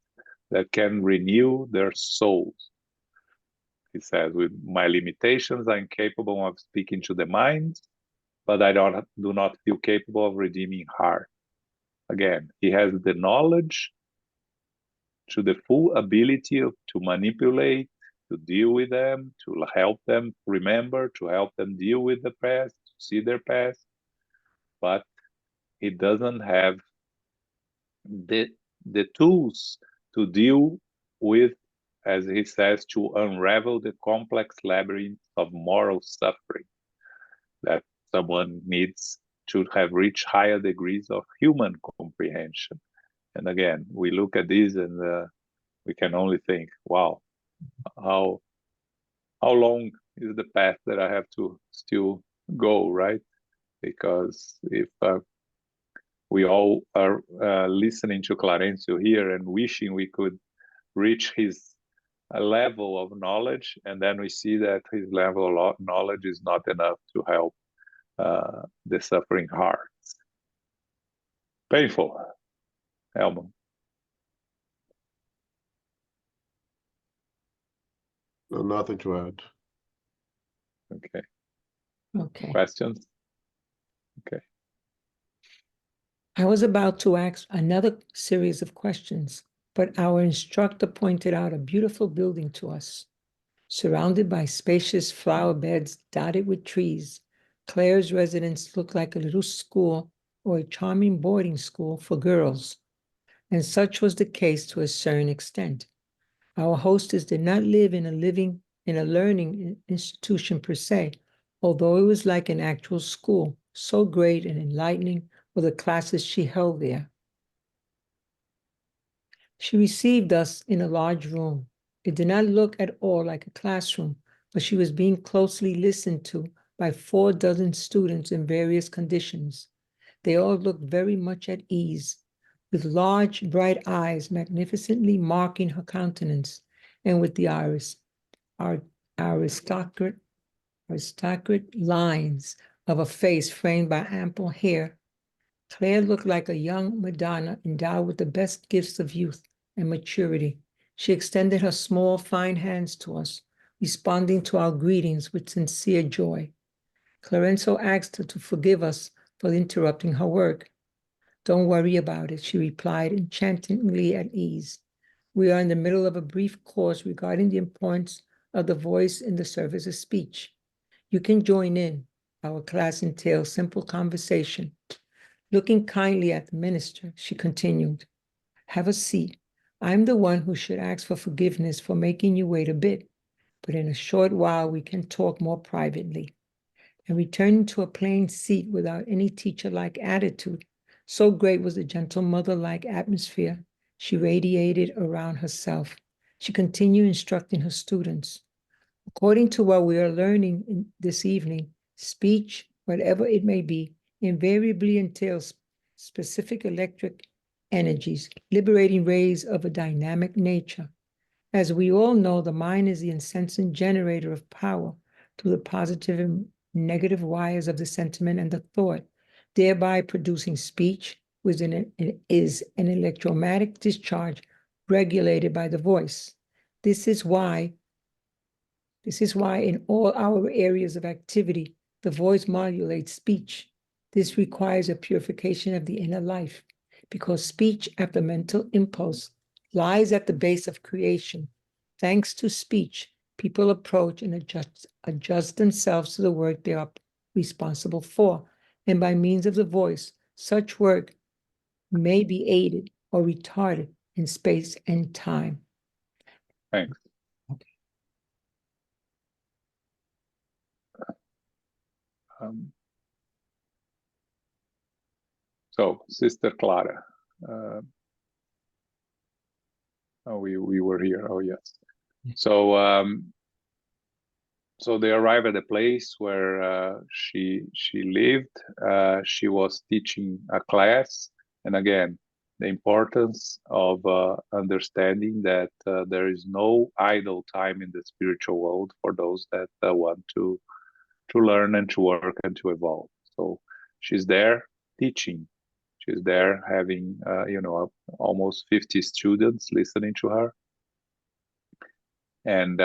Speaker 1: that can renew their souls. He says, with my limitations, I'm capable of speaking to the minds, but I do not feel capable of redeeming heart. Again, he has the knowledge to the full ability to manipulate, to deal with them, to help them remember, to help them deal with the past, to see their past, but he doesn't have the tools to deal with, as he says, to unravel the complex labyrinth of moral suffering that someone needs to have reached higher degrees of human comprehension. And again, we look at this and we can only think, wow, how long is the path that I have to still go, right? Because if we all are listening to Clarencio here and wishing we could reach his level of knowledge, and then we see that his level of knowledge is not enough to help the suffering hearts. Painful. Elmo.
Speaker 2: No, nothing to add.
Speaker 1: Okay.
Speaker 3: Okay.
Speaker 1: Questions? Okay.
Speaker 3: I was about to ask another series of questions, but our instructor pointed out a beautiful building to us, surrounded by spacious flower beds dotted with trees. Claire's residence looked like a little school or a charming boarding school for girls, and such was the case to a certain extent. Our hostess did not live in a learning institution per se, although it was like an actual school, so great and enlightening were the classes she held there. She received us in a large room. It did not look at all like a classroom, but she was being closely listened to by 4 dozen students in various conditions. They all looked very much at ease, with large, bright eyes magnificently marking her countenance, and with the aristocratic lines of a face framed by ample hair Claire looked like a young Madonna endowed with the best gifts of youth and maturity. She extended her small, fine hands to us, responding to our greetings with sincere joy. Clarenzo asked her to forgive us for interrupting her work. Don't worry about it, she replied, enchantingly at ease. We are in the middle of a brief course regarding the importance of the voice in the service of speech. You can join in. Our class entails simple conversation. Looking kindly at the minister, she continued, have a seat. I'm the one who should ask for forgiveness for making you wait a bit, but in a short while we can talk more privately. And returning to a plain seat without any teacher-like attitude, so great was the gentle mother-like atmosphere she radiated around herself. She continued instructing her students. According to what we are learning this evening, speech, whatever it may be, invariably entails specific electric energies, liberating rays of a dynamic nature. As we all know, the mind is the incessant generator of power through the positive and negative wires of the sentiment and the thought, thereby producing speech, which is an electromagnetic discharge regulated by the voice. This is why in all our areas of activity, the voice modulates speech. This requires a purification of the inner life, because speech, after mental impulse, lies at the base of creation. Thanks to speech, people approach and adjust themselves to the work they are responsible for. And by means of the voice, such work may be aided or retarded in space and time.
Speaker 1: Thanks. So, Sister Clara, we were here. Oh yes. So so they arrived at a place where she lived. She was teaching a class, and again, the importance of understanding that there is no idle time in the spiritual world for those that want to learn and to work and to evolve. So she's there teaching. She's there having, almost 50 students listening to her. And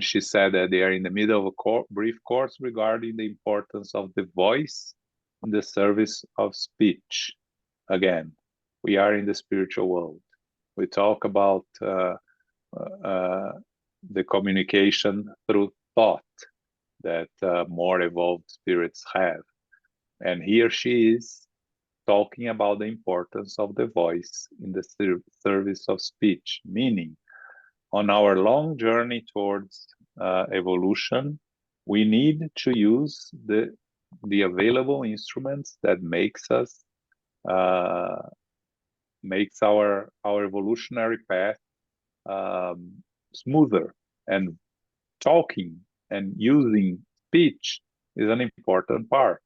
Speaker 1: she said that they are in the middle of a brief course regarding the importance of the voice in the service of speech. Again, we are in the spiritual world. We talk about the communication through thought that more evolved spirits have. And here she is talking about the importance of the voice in the service of speech, meaning on our long journey towards evolution, we need to use the available instruments that makes our evolutionary path smoother. And talking and using speech is an important part.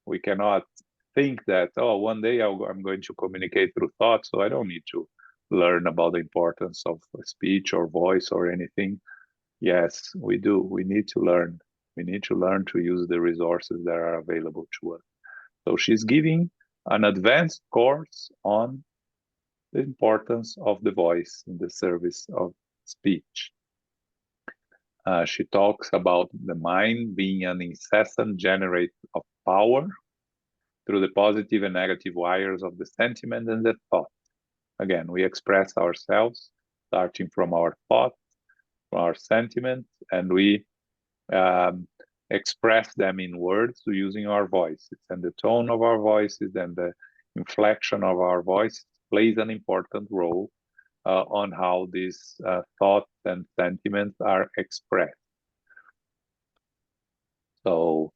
Speaker 1: We cannot think that, oh, one day I'm going to communicate through thought, so I don't need to learn about the importance of speech or voice or anything. Yes, we do. We need to learn. We need to learn to use the resources that are available to us. So she's giving an advanced course on the importance of the voice in the service of speech. She talks about the mind being an incessant generator of power through the positive and negative wires of the sentiment and the thought. Again, we express ourselves starting from our thoughts, from our sentiments, and we express them in words using our voices. And the tone of our voices and the inflection of our voice plays an important role on how these thoughts and sentiments are expressed. So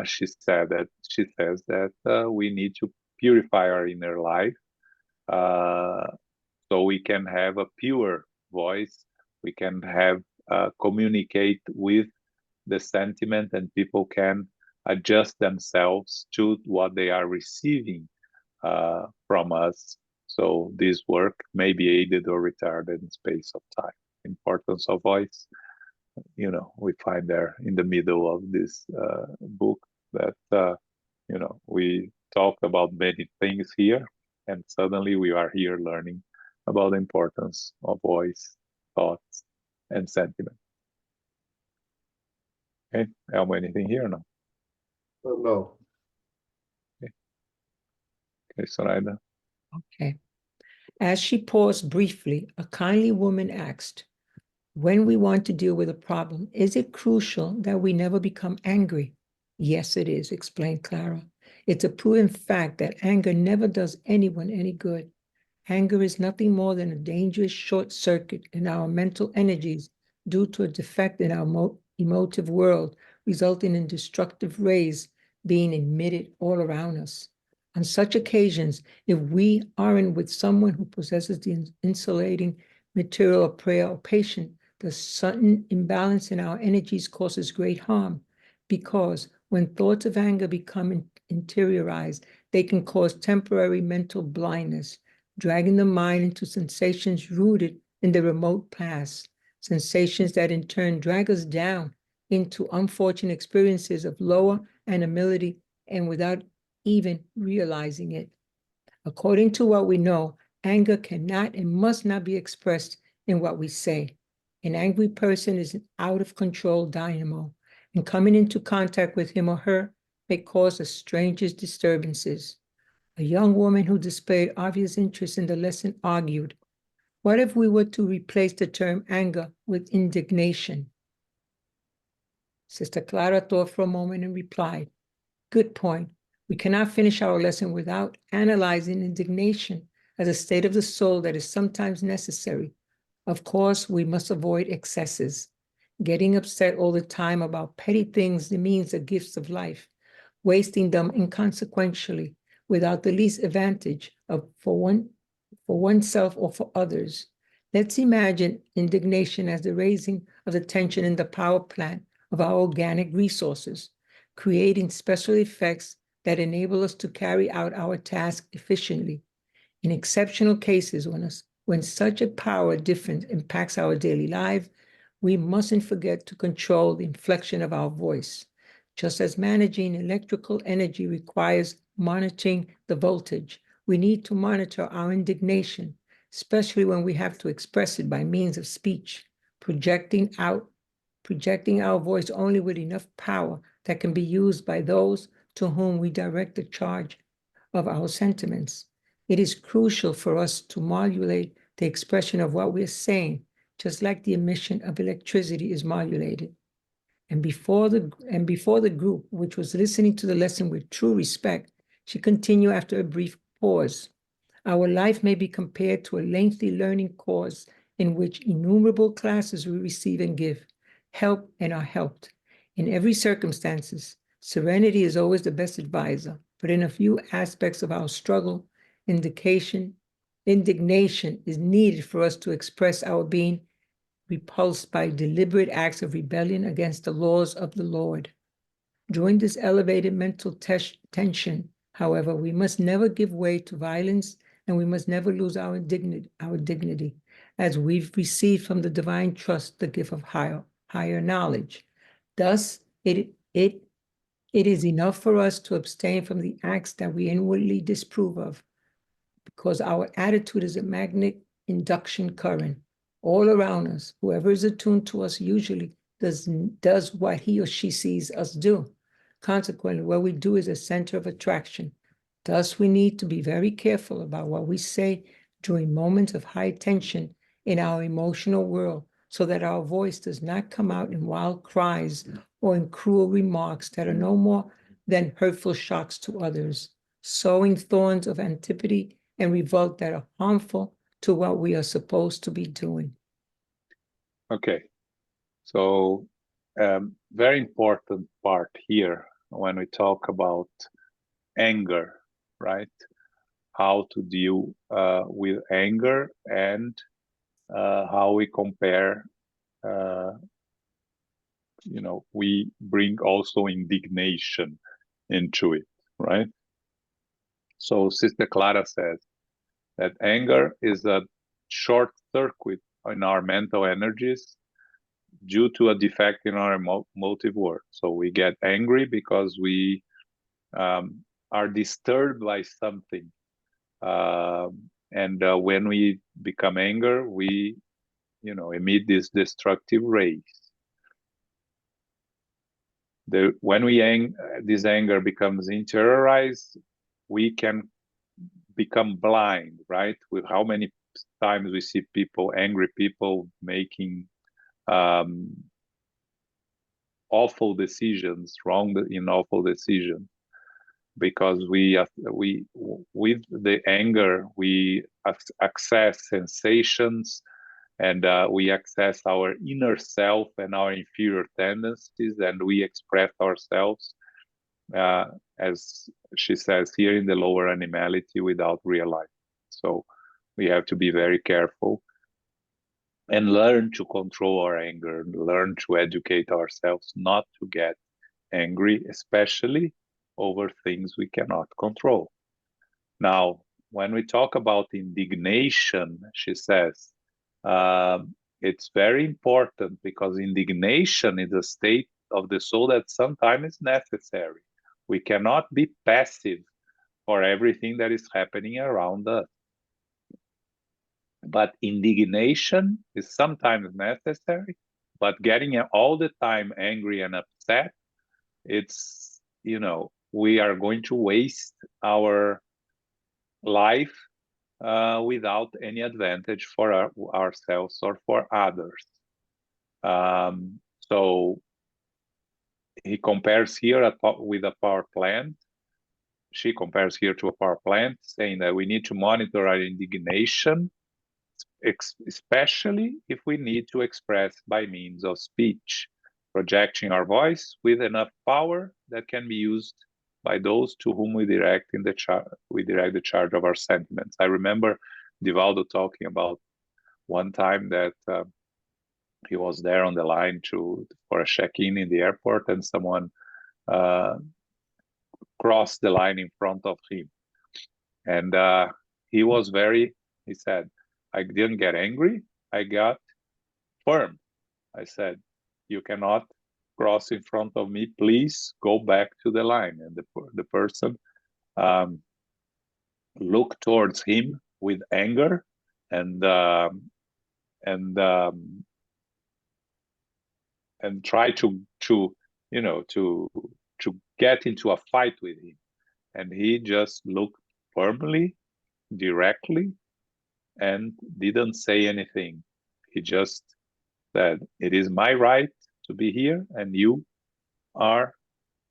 Speaker 1: she says that we need to purify our inner life so we can have a pure voice. We can have communicate with the sentiment, and people can adjust themselves to what they are receiving from us. So this work may be aided or retarded in space of time. Importance of voice, we find there in the middle of this book that, we talked about many things here, and suddenly we are here learning about the importance of voice, thoughts, and sentiment. Okay, Elmo, anything here or no?
Speaker 2: No.
Speaker 1: Okay, Soraya.
Speaker 3: Okay. As she paused briefly, a kindly woman asked, when we want to deal with a problem, is it crucial that we never become angry? Yes, it is, explained Clara. It's a proven fact that anger never does anyone any good. Anger is nothing more than a dangerous short circuit in our mental energies due to a defect in our emotive world, resulting in destructive rays being emitted all around us. On such occasions, if we aren't with someone who possesses the insulating material of prayer or patience, the sudden imbalance in our energies causes great harm, because when thoughts of anger become interiorized, they can cause temporary mental blindness, dragging the mind into sensations rooted in the remote past, sensations that in turn drag us down into unfortunate experiences of lower animality and without even realizing it. According to what we know, anger cannot and must not be expressed in what we say. An angry person is an out of control dynamo, and coming into contact with him or her may cause the strangest disturbances. A young woman who displayed obvious interest in the lesson argued, what if we were to replace the term anger with indignation? Sister Clara thought for a moment and replied, good point. We cannot finish our lesson without analyzing indignation as a state of the soul that is sometimes necessary. Of course, we must avoid excesses. Getting upset all the time about petty things demeans the gifts of life, wasting them inconsequentially without the least advantage for oneself or for others. Let's imagine indignation as the raising of the tension in the power plant of our organic resources, creating special effects that enable us to carry out our task efficiently. In exceptional cases, when such a power difference impacts our daily life, we mustn't forget to control the inflection of our voice. Just as managing electrical energy requires monitoring the voltage, we need to monitor our indignation, especially when we have to express it by means of speech, projecting our voice only with enough power that can be used by those to whom we direct the charge of our sentiments. It is crucial for us to modulate the expression of what we are saying, just like the emission of electricity is modulated. And before the group, which was listening to the lesson with true respect, she continued after a brief pause. Our life may be compared to a lengthy learning course in which innumerable classes we receive and give, help and are helped. In every circumstances, serenity is always the best advisor, but in a few aspects of our struggle, indignation is needed for us to express our being repulsed by deliberate acts of rebellion against the laws of the Lord. During this elevated mental tension, however, we must never give way to violence, and we must never lose our dignity, as we've received from the divine trust the gift of higher knowledge. Thus, it is enough for us to abstain from the acts that we inwardly disapprove of, because our attitude is a magnetic induction current. All around us, whoever is attuned to us usually does what he or she sees us do. Consequently, what we do is a center of attraction. Thus, we need to be very careful about what we say during moments of high tension in our emotional world, so that our voice does not come out in wild cries or in cruel remarks that are no more than hurtful shocks to others, sowing thorns of antipathy and revolt that are harmful to what we are supposed to be doing.
Speaker 1: Okay, so very important part here when we talk about anger, right? How to deal with anger and how we compare, we bring also indignation into it, right? So Sister Clara says that anger is a short circuit in our mental energies due to a defect in our emotive world. So we get angry because we are disturbed by something. And when we become anger, we, emit these destructive rays. When this anger becomes interiorized, we can become blind, right? With how many times we see angry people making awful decisions, awful decisions, because with the anger we access sensations, and we access our inner self and our inferior tendencies, and we express ourselves, as she says here, in the lower animality without realizing. So we have to be very careful and learn to control our anger, learn to educate ourselves not to get angry, especially over things we cannot control. Now, when we talk about indignation, she says, it's very important, because indignation is a state of the soul that sometimes is necessary. We cannot be passive for everything that is happening around us. But indignation is sometimes necessary, but getting all the time angry and upset, it's, we are going to waste our life without any advantage for ourselves or for others. So he compares here with a power plant. She compares here to a power plant, saying that we need to monitor our indignation, especially if we need to express by means of speech, projecting our voice with enough power that can be used by those to whom we direct the charge of our sentiments. I remember Divaldo talking about one time that he was there on the line for a check-in in the airport, and someone crossed the line in front of him, and he said, I didn't get angry, I got firm. I said, you cannot cross in front of me, please go back to the line. And the person looked towards him with anger and try to get into a fight with him. And he just looked firmly, directly, and didn't say anything. He just said, it is my right to be here, and you are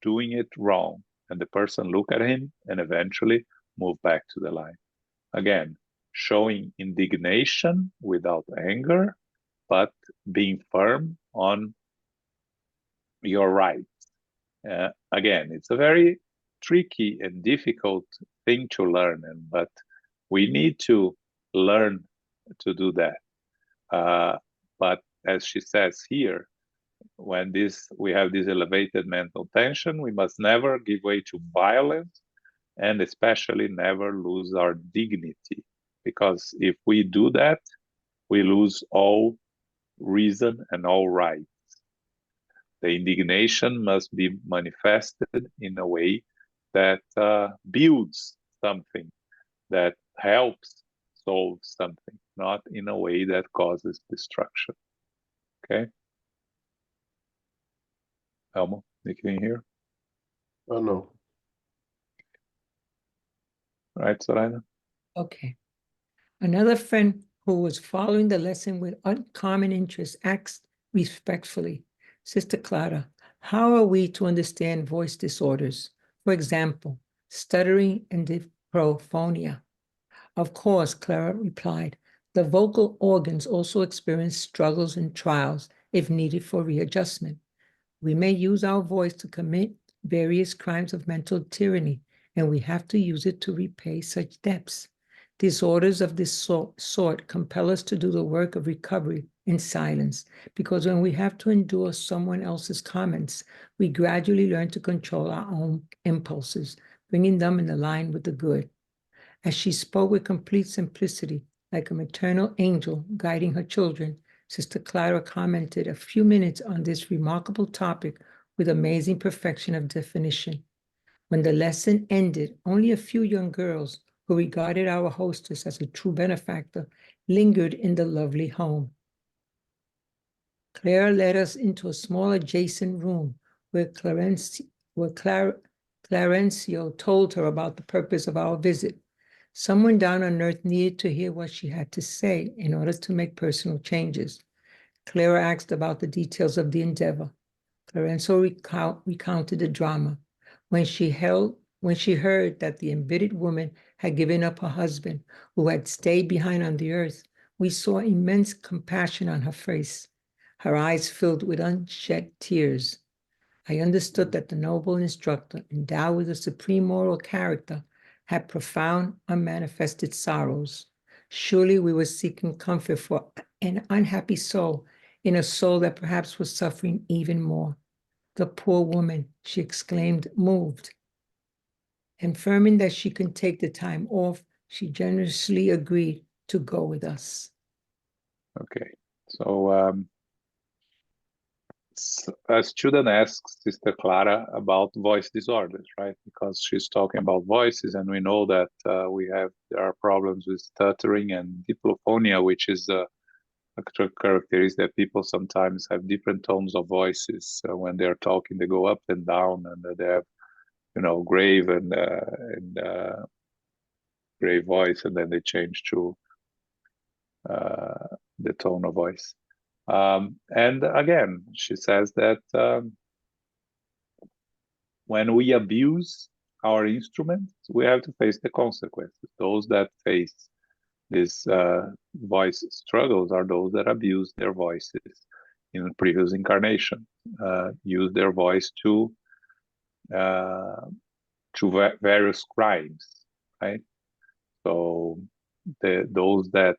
Speaker 1: doing it wrong. And the person looked at him and eventually moved back to the line. Again, showing indignation without anger, but being firm on your rights. Again, it's a very tricky and difficult thing to learn, but we need to learn to do that. But as she says here, when we have this elevated mental tension, we must never give way to violence, and especially never lose our dignity, because if we do that, we lose all reason and all rights. The indignation must be manifested in a way that builds something, that helps solve something, not in a way that causes destruction. Okay? Elmo, you can hear?
Speaker 2: Oh, no.
Speaker 1: Right, Soraya?
Speaker 3: Okay. Another friend who was following the lesson with uncommon interest asked respectfully, Sister Clara, how are we to understand voice disorders? For example, stuttering and diaprophonia. Of course, Clara replied, the vocal organs also experience struggles and trials if needed for readjustment. We may use our voice to commit various crimes of mental tyranny, and we have to use it to repay such debts. Disorders of this sort compel us to do the work of recovery in silence, because when we have to endure someone else's comments, we gradually learn to control our own impulses, bringing them in line with the good. As she spoke with complete simplicity, like a maternal angel guiding her children, Sister Clara commented a few minutes on this remarkable topic with amazing perfection of definition. When the lesson ended, only a few young girls who regarded our hostess as a true benefactor lingered in the lovely home. Clara led us into a small adjacent room where Clarencio told her about the purpose of our visit. Someone down on earth needed to hear what she had to say in order to make personal changes. Clara asked about the details of the endeavor. Clarencio recounted the drama. When she heard that the embittered woman had given up her husband, who had stayed behind on the earth, we saw immense compassion on her face. Her eyes filled with unshed tears. I understood that the noble instructor, endowed with a supreme moral character, had profound, unmanifested sorrows. Surely we were seeking comfort for an unhappy soul, in a soul that perhaps was suffering even more. The poor woman, she exclaimed, moved. Affirming that she could take the time off, she generously agreed to go with us.
Speaker 1: Okay, so a student asks Sister Clara about voice disorders, right? Because she's talking about voices, and we know that there are problems with stuttering and diplophonia, which is a characteristic that people sometimes have different tones of voices. So when they're talking, they go up and down, and they have, grave and grave voice, and then they change to the tone of voice. And again, she says that when we abuse our instruments, we have to face the consequences. Those that face these voice struggles are those that abuse their voices in previous incarnation, use their voice to various crimes, right? So those that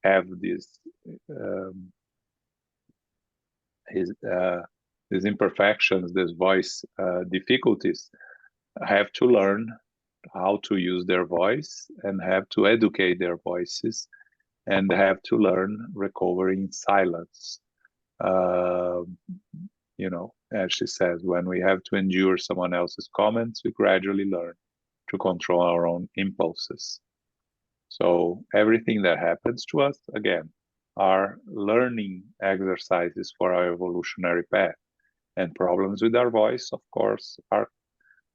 Speaker 1: have these imperfections, these voice difficulties, have to learn how to use their voice and have to educate their voices and have to learn recovering silence. As she says, when we have to endure someone else's comments, we gradually learn to control our own impulses. So everything that happens to us, again, are learning exercises for our evolutionary path. And problems with our voice, of course, are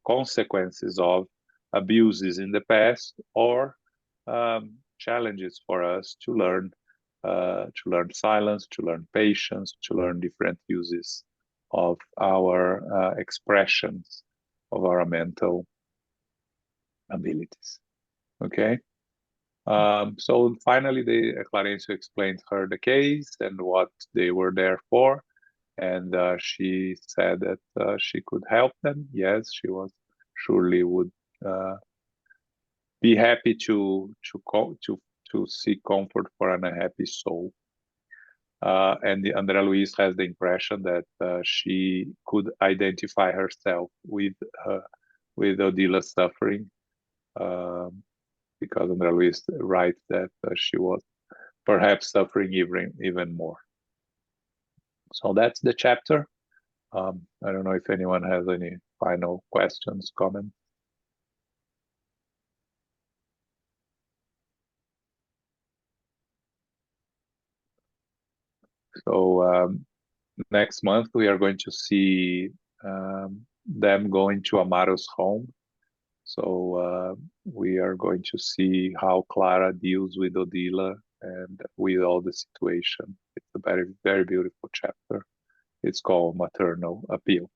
Speaker 1: consequences of abuses in the past or challenges for us to learn silence, to learn patience, to learn different uses of our expressions of our mental abilities. Okay. So finally, Clarencio explained her the case and what they were there for, and she said that she could help them. Yes, she surely would be happy to seek comfort for an unhappy soul. And Andre Luiz has the impression that she could identify herself with Odila's suffering, because Andre Luiz writes that she was perhaps suffering even more. So that's the chapter. I don't know if anyone has any final questions, comments. So next month we are going to see them going to Amaro's home. So we are going to see how Clara deals with Odila and with all the situation. It's a very, very beautiful chapter. It's called Maternal Appeal.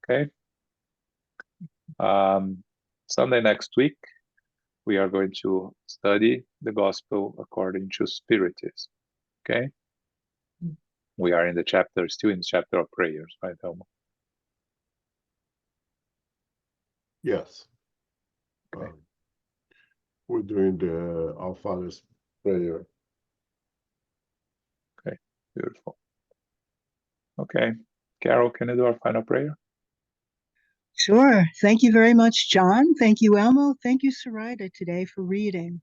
Speaker 1: Okay. Sunday next week, we are going to study the Gospel according to Spiritism. Okay. We are still in the chapter of prayers, right, Elmo?
Speaker 2: Yes.
Speaker 1: Okay.
Speaker 2: We're doing the Our Father's prayer.
Speaker 1: Okay, beautiful. Okay, Carol, can you do our final prayer?
Speaker 5: Sure. Thank you very much, John. Thank you, Elmo. Thank you, Sarita, today for reading.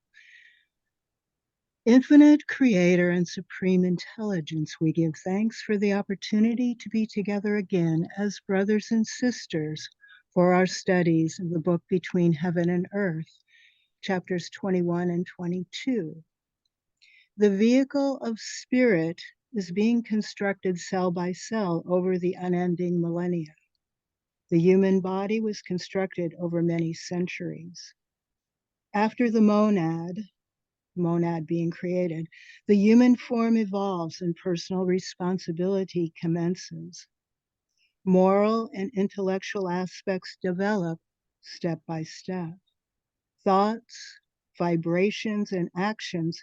Speaker 5: Infinite Creator and Supreme Intelligence, we give thanks for the opportunity to be together again as brothers and sisters for our studies of the book Between Heaven and Earth, chapters 21 and 22. The vehicle of spirit is being constructed cell by cell over the unending millennia. The human body was constructed over many centuries. After the monad being created, the human form evolves and personal responsibility commences. Moral and intellectual aspects develop step by step. Thoughts, vibrations, and actions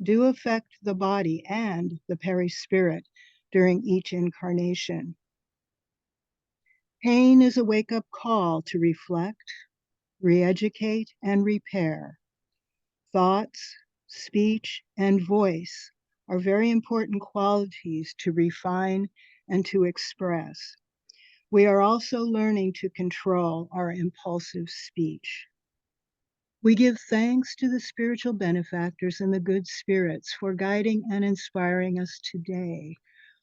Speaker 5: do affect the body and the perispirit during each incarnation. Pain is a wake-up call to reflect, re-educate, and repair. Thoughts, speech, and voice are very important qualities to refine and to express. We are also learning to control our impulsive speech. We give thanks to the spiritual benefactors and the good spirits for guiding and inspiring us today.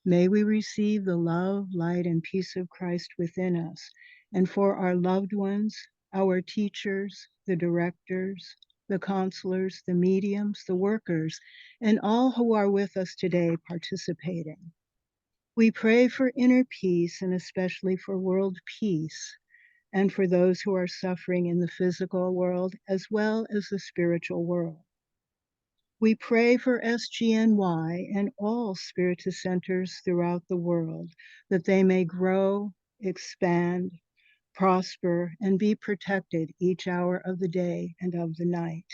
Speaker 5: May we receive the love, light, and peace of Christ within us, and for our loved ones, our teachers, the directors, the counselors, the mediums, the workers, and all who are with us today participating. We pray for inner peace and especially for world peace, and for those who are suffering in the physical world as well as the spiritual world. We pray for SGNY and all Spiritist centers throughout the world, that they may grow, expand, prosper, and be protected each hour of the day and of the night.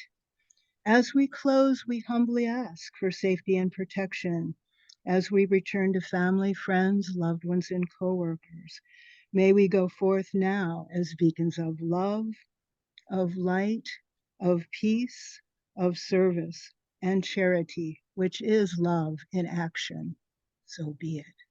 Speaker 5: As we close, we humbly ask for safety and protection as we return to family, friends, loved ones, and coworkers. May we go forth now as beacons of love, of light, of peace, of service, and charity, which is love in action. So be it.